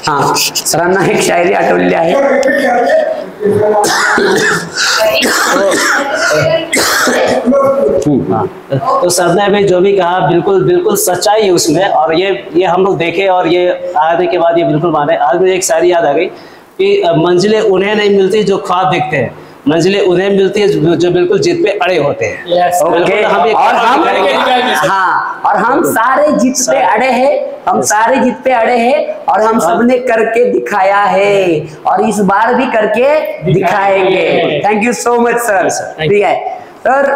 हाँ, सरांना एक शायरी आठवलेली आहे. तो सर ने अभी जो भी कहा बिल्कुल सच्चाई है उसमें. और ये हम लोग देखे और ये आने के बाद ये बिल्कुल माने. आज मुझे एक शायरी याद आ गई कि मंजिलें उन्हें नहीं मिलती जो ख्वाब देखते हैं, मंजिलें उन्हें मिलती है जो बिल्कुल जिद पे अड़े होते हैं. ओके. और हम सारे जिद पे अड़े हैं, हम सारे जिद पे अड़े हैं और हम सबने करके दिखाया है और इस बार भी करके दिखाएंगे. Thank you so much sir. ठीक आहे. तर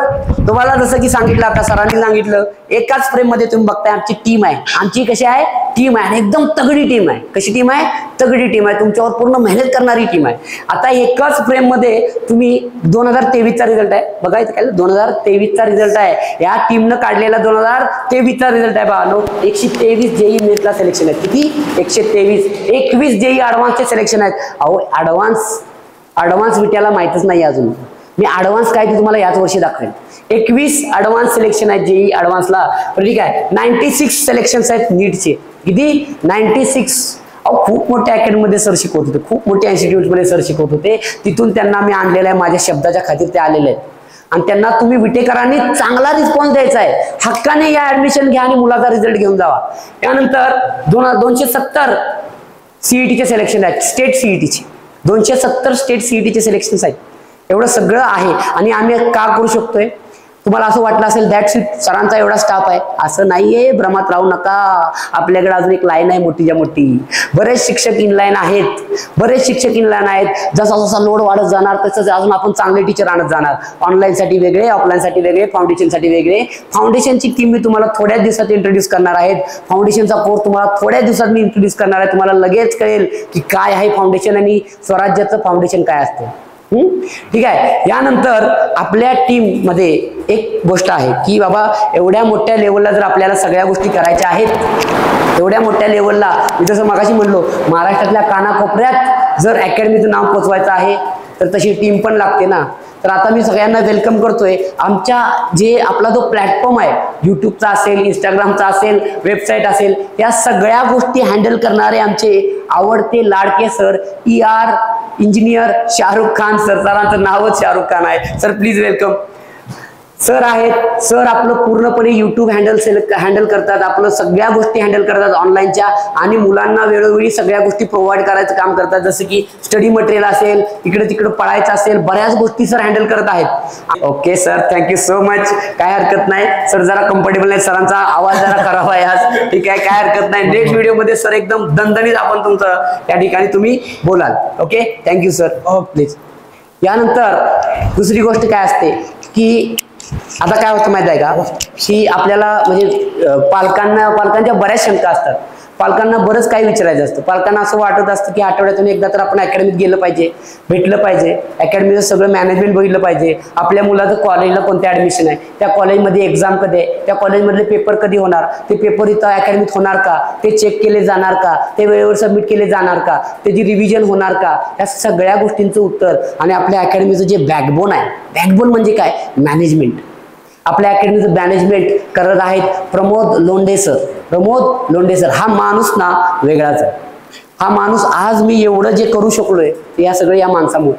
तुम्हाला जसं की सांगितलं, आता सरांनी सांगितलं, एकाच फ्रेम मध्ये तुम्ही बघताय आमची टीम आहे. आमची कशी आहे? टीम आहे, एकदम तगडी टीम आहे. कशी टीम आहे? तगडी टीम आहे. तुमच्यावर पूर्ण मेहनत करणारी टीम आहे. आता एकाच फ्रेम मध्ये तुम्ही 2023 चा रिझल्ट आहे बघायचं काय? 2023 चा रिझल्ट आहे. या टीमनं काढलेला 2023 चा रिझल्ट आहे. बघा, 123 JEE मेन्सला सिलेक्शन आहेत. किती? 123. 21 JEE ऍडव्हान्सचे सिलेक्शन आहेत. अहो, ऍडव्हान्स विट्याला माहितच नाही अजून. मी ऍडव्हान्स काय ते तुम्हाला याच वर्षी दाखवेन. 21 ऍडव्हान्स सिलेक्शन आहेत JEE ऍडव्हान्सला. ठीक आहे. 96 सिलेक्शन आहेत नीटचे. किती? 96. अहो, खूप मोठ्या अकॅडमीमध्ये सर शिकवत होते, खूप मोठ्या इन्स्टिट्यूटमध्ये सर शिकवत होते. तिथून त्यांना मी आणलेलं आहे. माझ्या शब्दाच्या खातीर ते आलेले आहेत. आणि त्यांना तुम्ही विटेकरांनी चांगला रिस्पॉन्स द्यायचा आहे. हक्काने या ऍडमिशन घ्या आणि मुलाचा रिझल्ट घेऊन जावा. त्यानंतर 270 CETचे सिलेक्शन आहेत, स्टेट CETचे. 270 स्टेट CETचे सिलेक्शन आहेत. एवढं सगळं आहे. आणि आम्ही का करू शकतोय? तुम्हाला असं वाटलं असेल दॅट्स इट, सरांचा एवढा स्टाफ आहे. असं नाहीये, भ्रमात राहू नका. आपल्याकडे अजून एक लाईन आहे मोठीच्या मोठी. बरेच शिक्षक इनलाईन आहेत. जसा जसा लोड वाढत जाणार तसंच अजून आपण चांगले टीचर आणत जाणार. ऑनलाईन साठी वेगळे, ऑफलाईन साठी वेगळे, फाउंडेशन साठी वेगळे. फाउंडेशनची टीम मी तुम्हाला थोड्याच दिवसात इंट्रोड्यूस करणार आहेत. फाउंडेशनचा कोर्स तुम्हाला थोड्याच दिवसात मी इंट्रोड्यूस करणार आहे. तुम्हाला लगेच कळेल की काय आहे फाउंडेशन आणि स्वराज्याचं फाउंडेशन काय असतं. ठीक आहे. यानंतर आपल्या टीम मध्ये एक गोष्ट आहे की बाबा, एवढ्या मोठ्या लेवलला जर आपल्याला सगळ्या गोष्टी करायच्या आहेत, एवढ्या मोठ्या लेवलला मी जसं मगाशी म्हणलो, महाराष्ट्रातल्या कानाकोपऱ्यात जर अकॅडमीचं नाव पोचवायचं आहे तर तशी टीम पण लागते ना. तर आता मी सगळ्यांना वेलकम करतोय. आमच्या जे आपला जो प्लॅटफॉर्म आहे, युट्यूबचा असेल, इंस्टाग्रामचा असेल, वेबसाईट असेल, या सगळ्या गोष्टी हँडल करणारे आमचे आवडते लाडके sir ER engineer Shahrukh Khan sir. सरांचं नावच शाहरुख खान आहे. Sir please welcome. सर आहेत, सर आपलं पूर्णपणे युट्यूब हँडल करतात, आपलं सगळ्या गोष्टी हँडल करतात ऑनलाईनच्या, आणि मुलांना वेळोवेळी सगळ्या गोष्टी प्रोव्हाइड करायचं काम करतात, जसं की स्टडी मटेरियल असेल, इकडे तिकडे पळायचं असेल, बऱ्याच गोष्टी सर हँडल करत आहेत. Okay sir, thank you so much. काय हरकत नाही सर, जरा कम्फर्टेबल नाही, सरांचा आवाज जरा खराब आहे आज, ठीक आहे, काय हरकत नाही. नेक्स्ट व्हिडिओ मध्ये सर एकदम दणदणीत आपण तुमचं त्या ठिकाणी तुम्ही बोलाल. Okay, thank you sir. प्लीज. यानंतर दुसरी गोष्ट काय असते की आता काय होतं माहिती आहे का, की आपल्याला म्हणजे पालकांच्या बऱ्याच शंका असतात. पालकांना बरंच काही विचारायचं असतं. पालकांना असं वाटत असतं की आठवड्यातून एकदा तर आपण अकॅडमीत गेलं पाहिजे, भेटलं पाहिजे, अकॅडमीचं सगळं मॅनेजमेंट बघितलं पाहिजे, आपल्या मुलाचं कॉलेजला कोणतं ऍडमिशन आहे, त्या कॉलेजमध्ये एक्झाम कधी आहे, त्या कॉलेजमधले पेपर कधी होणार, ते पेपर इथं अकॅडमीत होणार का, ते चेक केले जाणार का, ते वेळेवर सबमिट केले जाणार का, त्याची रिव्हिजन होणार का, या सगळ्या गोष्टींचं उत्तर. आणि आपल्या अकॅडमीचं जे बॅकबोन आहे, बॅकबोन म्हणजे काय, मॅनेजमेंट. आपल्या अकॅडमीचं मॅनेजमेंट करत आहेत प्रमोद लोंढे सर. प्रमोद लोंढे सर हा माणूस ना वेगळाच आहे. हा माणूस आज मी एवढं जे करू शकलोय ते या सगळं या माणसामुळे.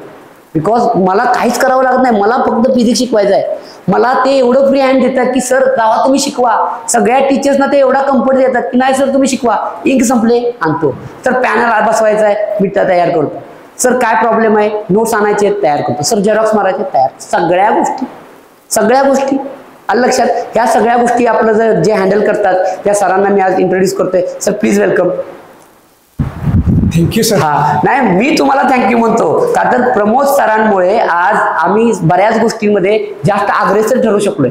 बिकॉज मला काहीच करावं लागत नाही, मला फक्त फिजिक्स शिकवायचं आहे. मला ते एवढं फ्री हँड देतात की सर गावात तुम्ही शिकवा. सगळ्या टीचर्सना ते एवढा कम्फर्ट देतात की नाही सर तुम्ही शिकवा, इंक संपले आणतो, सर पॅनल बसवायचा आहे मी तयार करतो, सर काय प्रॉब्लेम आहे नोट्स आणायचे तयार करतो, सर झेरॉक्स मारायचे तयार. सगळ्या गोष्टी आलं लक्षात. ह्या सगळ्या गोष्टी आपलं जे हँडल करतात त्या सरांना मी आज इंट्रोड्यूस करतोय. Sir please welcome. Thank you sir. हा नाही मी तुम्हाला थँक्यू म्हणतो का तर प्रमोद सरांमुळे आज आम्ही बऱ्याच गोष्टींमध्ये जास्त अग्रेसर ठरू शकलोय.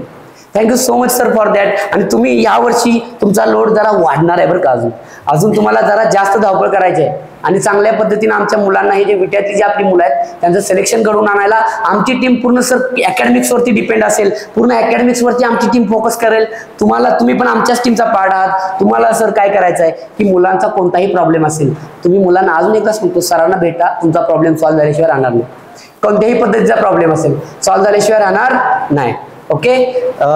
Thank you so much sir for that. आणि तुम्ही यावर्षी तुमचा लोड जरा वाढणार आहे बरं का, अजून तुम्हाला जरा जास्त धावपळ करायची आहे. आणि चांगल्या पद्धतीने आमच्या मुलांना हे जे विद्यार्थी जे आपली मुलं आहेत त्यांचं सिलेक्शन घडवून आणायला आमची टीम पूर्ण सर अकॅडमिक्स वरती डिपेंड असेल. पूर्ण अकॅडमिक्स वरती आमची टीम फोकस करेल. तुम्ही पण आमच्याच टीमचा पार्ट आहात. तुम्हाला सर काय करायचं आहे की मुलांचा कोणताही प्रॉब्लेम असेल तुम्ही मुलांना अजून एकदा सांगतो सरांना भेटा, तुमचा प्रॉब्लेम सॉल्व्ह झाल्याशिवाय राहणार नाही. कोणत्याही पद्धतीचा प्रॉब्लेम असेल सॉल्व्ह झाल्याशिवाय राहणार नाही. ओके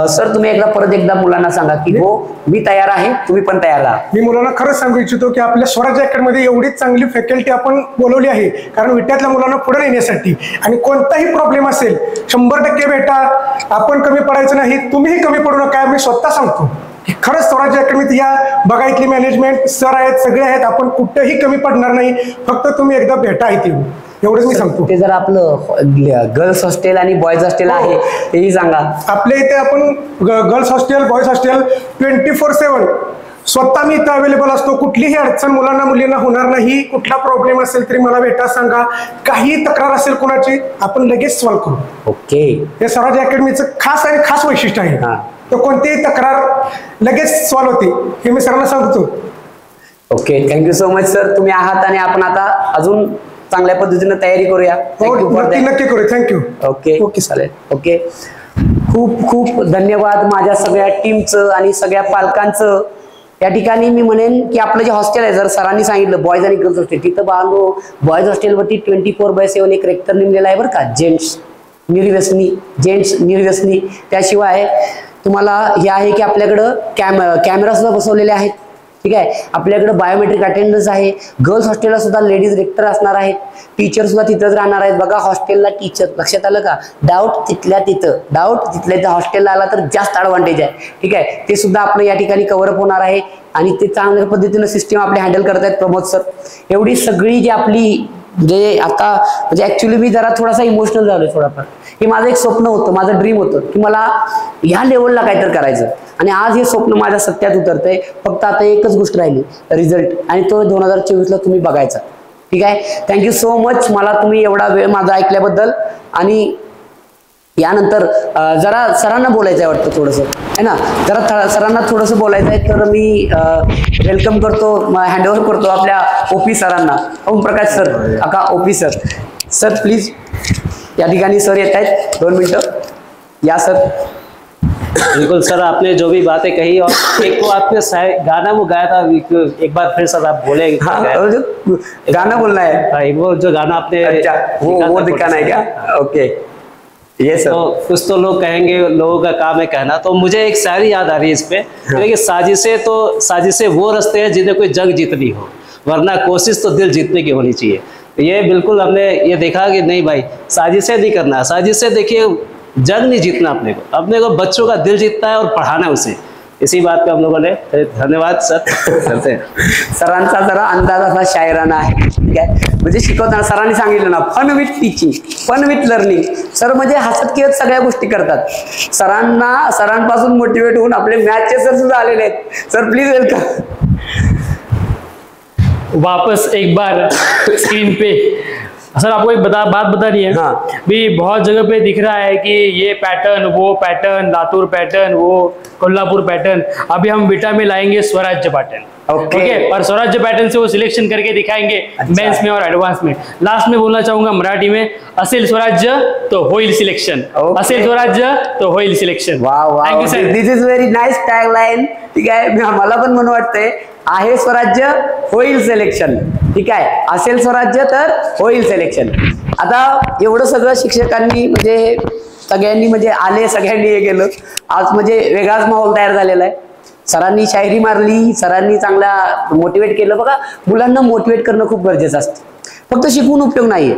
सर तुम्ही परत एकदा मुलांना सांगा की हो मी तयार आहे, तुम्ही पण तयार राहा. मी मुलांना खरंच सांगू इच्छितो की आपल्या स्वराज्य अकॅडमीमध्ये एवढीच चांगली फॅकल्टी आपण बोलवली आहे कारण विद्यार्थ्याला मुलांना पुढे नेण्यासाठी. आणि कोणताही प्रॉब्लेम असेल 100% भेटा, आपण कमी पडायचं नाही, तुम्हीही कमी पडू नका. मी स्वतः सांगतो खरंच स्वराज्य अकॅडमीत या बघा, इथली मॅनेजमेंट सर आहेत, सगळे आहेत, आपण कुठेही कमी पडणार नाही. फक्त तुम्ही एकदा भेटा इथे, एवढंच मी सांगतो. ते जर आपलं गर्ल्स हॉस्टेल आणि बॉयज हॉस्टेल आहे तेही सांगा. आपल्या इथे आपण गर्ल्स हॉस्टेल बॉयज हॉस्टेल 24/7 स्वतः मी इथं अवेलेबल असतो. कुठलीही अडचण मुलांना मुलींना होणार नाही. कुठला प्रॉब्लेम असेल तरी मला भेटा, सांगा. काही तक्रार असेल कोणाची आपण लगेच सॉल्व्ह करू. ओके हे स्वराज्य अकॅडमीचं खास वैशिष्ट्य आहे. तर कोणतीही तक्रार लगेच सॉल्व्ह होते हे मी सरांना सांगतो. Okay thank you so much sir, तुम्ही आहात आणि आपण आता अजून चांगल्या पद्धतीने तयारी करूया. नक्की करू. थँक्यू. ओके चालेल. ओके खूप धन्यवाद माझ्या सगळ्या टीमचं आणि सगळ्या पालकांचं. या ठिकाणी मी म्हणेन की आपलं जे हॉस्टेल आहे जर सरांनी सांगितलं बॉयज आणि गर्ल्स हॉस्टेल, तिथं बांधो बॉयज हॉस्टेलवरती 24/7 एक रेक्टर नेमलेला आहे बरं का, जेंट्स निर्व्यसनी. त्याशिवाय तुम्हाला हे आहे की आपल्याकडं कॅमेरा सुद्धा बसवलेले आहेत. ठीक आहे, आपल्याकडे बायोमेट्रिक अटेंडन्स आहे. गर्ल्स हॉस्टेलला सुद्धा लेडीज रेक्टर असणार आहेत. टीचर सुद्धा तिथंच राहणार आहेत. बघा हॉस्टेलला टीचर, लक्षात आलं का, डाऊट तिथल्या तिथं हॉस्टेलला आला तर जास्त ॲडव्हान्टेज आहे. ठीक आहे, ते सुद्धा आपलं या ठिकाणी कव्हरअप होणार आहे आणि ते चांगल्या पद्धतीनं सिस्टीम आपले हँडल करत आहेत प्रमोद सर. एवढी सगळी जी आपली जे आता म्हणजे ऍक्च्युली मी जरा थोडासा इमोशनल झालोय थोडाफार. हे माझं एक स्वप्न होतं, माझं ड्रीम होतं की मला ह्या लेवलला काहीतरी करायचं आणि आज हे स्वप्न माझ्या सत्यात उतरतंय. फक्त आता एकच गोष्ट राहिली, रिझल्ट, आणि तो 2024ला तुम्ही बघायचा. ठीक आहे, थँक्यू सो मच मला तुम्ही एवढा वेळ माझा ऐकल्याबद्दल. आणि यानंतर जरा सरांना बोलायचं आहे वाटतं थोडंसं आहे ना, जरा सरांना थोडंसं बोलायचं आहे. तर मी वेलकम करतो, हँडओव्हर करतो आपल्या ओपी सरांना. Omprakash sir, OP sir please या ठिकाणी सर येत आहेत. 2 मिनटं या सर. बिल्कुल सर, आपने जो भी बातें कही और एक तो आपने गाना वो गाया था, एक बार फिर सर आप बोले. गाना बोलना है, वो जो गाना आपने वो दिखाना है क्या? ओके ये सर. तो कुछ तो लोग कहेंगे, लोगों का काम है कहना. तो मुझे एक शायरी याद आ रही है इस पे, कि साजिशें वो रस्ते हैं जिन्हें कोई जंग जीतनी हो, वरना कोशिश तो दिल जीतने की होनी चाहिए. ये बिल्कुल हमने ये देखा कि नहीं भाई, साजिशें नहीं करना. साजिशें देखिए जग नहीं जीतना, अपने को बच्चों का दिल जीतना है और पढ़ाना है उसे। इसी बात पे हम लोगों ने धन्यवाद सर करते हैं। सरांचा जरा अंदाज असा शायराना आहे, ठीक आहे. म्हणजे शिकवताना सरांनी सांगितलं ना, fun with teaching, fun with learning. Sir म्हणजे हसत खेळत सगळ्या गोष्टी करतात. सरांपासून मोटिवेट होऊन आपले मॅथचे सर सुद्धा आलेले आहेत. Sir please welcome. वापस एक बार स्क्रीन पे सर आपको एक बात बतानी है। हाँ। भी बहुत जगह पे दिख रहा है कि ये पैटर्न, वो पैटर्न, लातूर पैटर्न, वो कोल्हापुर पैटर्न। अभी हम विटा में लाएंगे स्वराज्य पैटर्न, ओके। ठीक है, और स्वराज्य पैटर्न से वो सिलेक्शन करके दिखाएंगे मेंस में और एडवांस में। लास्ट में बोलना चाहूंगा मराठी में, असेल स्वराज्य तो होईल सिलेक्शन, ओके। असेल स्वराज्य तो होईल selection. Thank you sir, this is very nice tagline. ठीक आहे, मला पण म्हणून वाटतंय, आहे स्वराज्य होईल सिलेक्शन. ठीक आहे, असेल स्वराज्य तर होईल सिलेक्शन. आता एवढं सगळं शिक्षकांनी म्हणजे सगळ्यांनी म्हणजे आले, सगळ्यांनी हे केलं. आज म्हणजे वेगळाच माहोल तयार झालेला आहे. सरांनी शायरी मारली, सरांनी चांगला मोटिवेट केलं. बघा, मुलांना मोटिवेट करणं खूप गरजेचं असतं. फक्त शिकवून उपयोग नाहीये.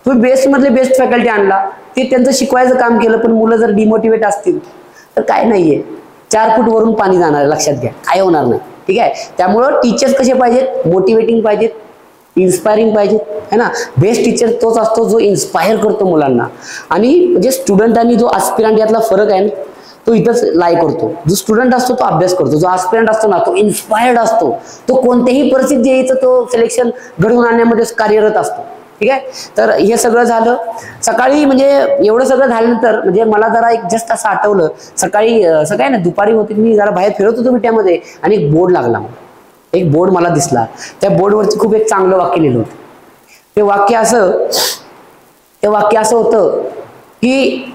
तुम्ही बेस्ट मधले बेस्ट फॅकल्टी आणला, ते त्यांचं शिकवायचं काम केलं, पण मुलं जर डिमोटिवेट असतील तर काय नाहीये, 4 फूट वरून पाणी जाणार आहे, लक्षात घ्या, काय होणार नाही. ठीक आहे, त्यामुळं टीचर्स कसे पाहिजेत, मोटिवेटिंग पाहिजेत, इन्स्पायरिंग पाहिजेत, है ना. बेस्ट टीचर तोच असतो जो इन्स्पायर करतो मुलांना. आणि म्हणजे स्टुडंट आणि जो आस्पिरंट यातला फरक आहे ना, तो इथंच लाई करतो. जो स्टुडंट असतो तो अभ्यास करतो, जो आस्पिरंट असतो ना तो इन्स्पायर्ड असतो. तो कोणत्याही परिस्थितीत यायचं तो सिलेक्शन घडवून आणण्यामध्ये कार्यरत असतो. ठीक आहे, तर हे सगळं झालं. सकाळी म्हणजे एवढं सगळं झाल्यानंतर म्हणजे मला जरा एक जस्ट असं आठवलं, सकाळी ना दुपारी होती, मी जरा बाहेर फिरत होतो विट्यामध्ये आणि एक बोर्ड लागला. एक बोर्ड मला दिसला. त्या बोर्डवरती खूप एक चांगलं वाक्य लिहिलं होतं. ते वाक्य असं होतं की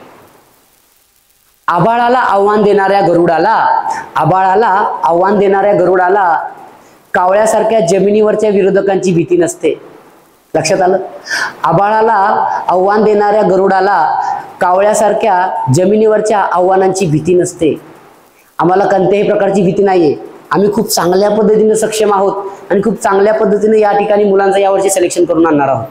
आभाळाला आव्हान देणाऱ्या गरुडाला कावळ्यासारख्या जमिनीवरच्या विरोधकांची भीती नसते. लक्षात आलं? आभाळाला आव्हान देणाऱ्या गरुडाला कावळ्यासारख्या जमिनीवरच्या आव्हानांची भीती नसते. आम्हाला कोणत्याही प्रकारची भीती नाहीये. आम्ही खूप चांगल्या पद्धतीने सक्षम आहोत आणि खूप चांगल्या पद्धतीने या ठिकाणी मुलांचं यावर्षी सिलेक्शन करून आणणार आहोत.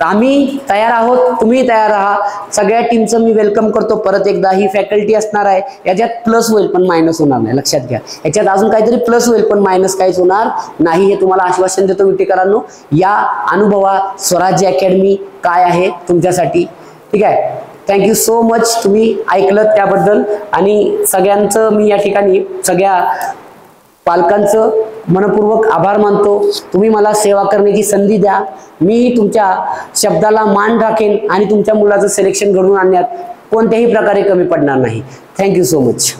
तर आम्ही तयार आहोत, तुम्ही तयार आहात. सगळ्या टीमचं मी वेलकम करतो. परत एकदा ही फॅकल्टी असणार आहे, याच्यात प्लस होईल पण मायनस होणार नाही, लक्षात घ्या. याच्यात अजून काहीतरी प्लस होईल पण मायनस काहीच होणार नाही, हे तुम्हाला आश्वासन देतो विटेकरांनो. या अनुभवा स्वराज्य अकॅडमी काय आहे तुमच्यासाठी. ठीक आहे, थँक्यू सो मच, तुम्ही ऐकलं त्याबद्दल. आणि सगळ्यांचं मी या ठिकाणी सगळ्या पालकांचं मनपूर्वक आभार मानतो. तुम्ही मला सेवा करण्याची संधी द्या. मी तुमच्या शब्दाला मान राखेन आणि तुमच्या मुलाचं सिलेक्शन घडवून आणण्यात कोणत्याही प्रकारे कमी पडणार नाही. Thank you so much.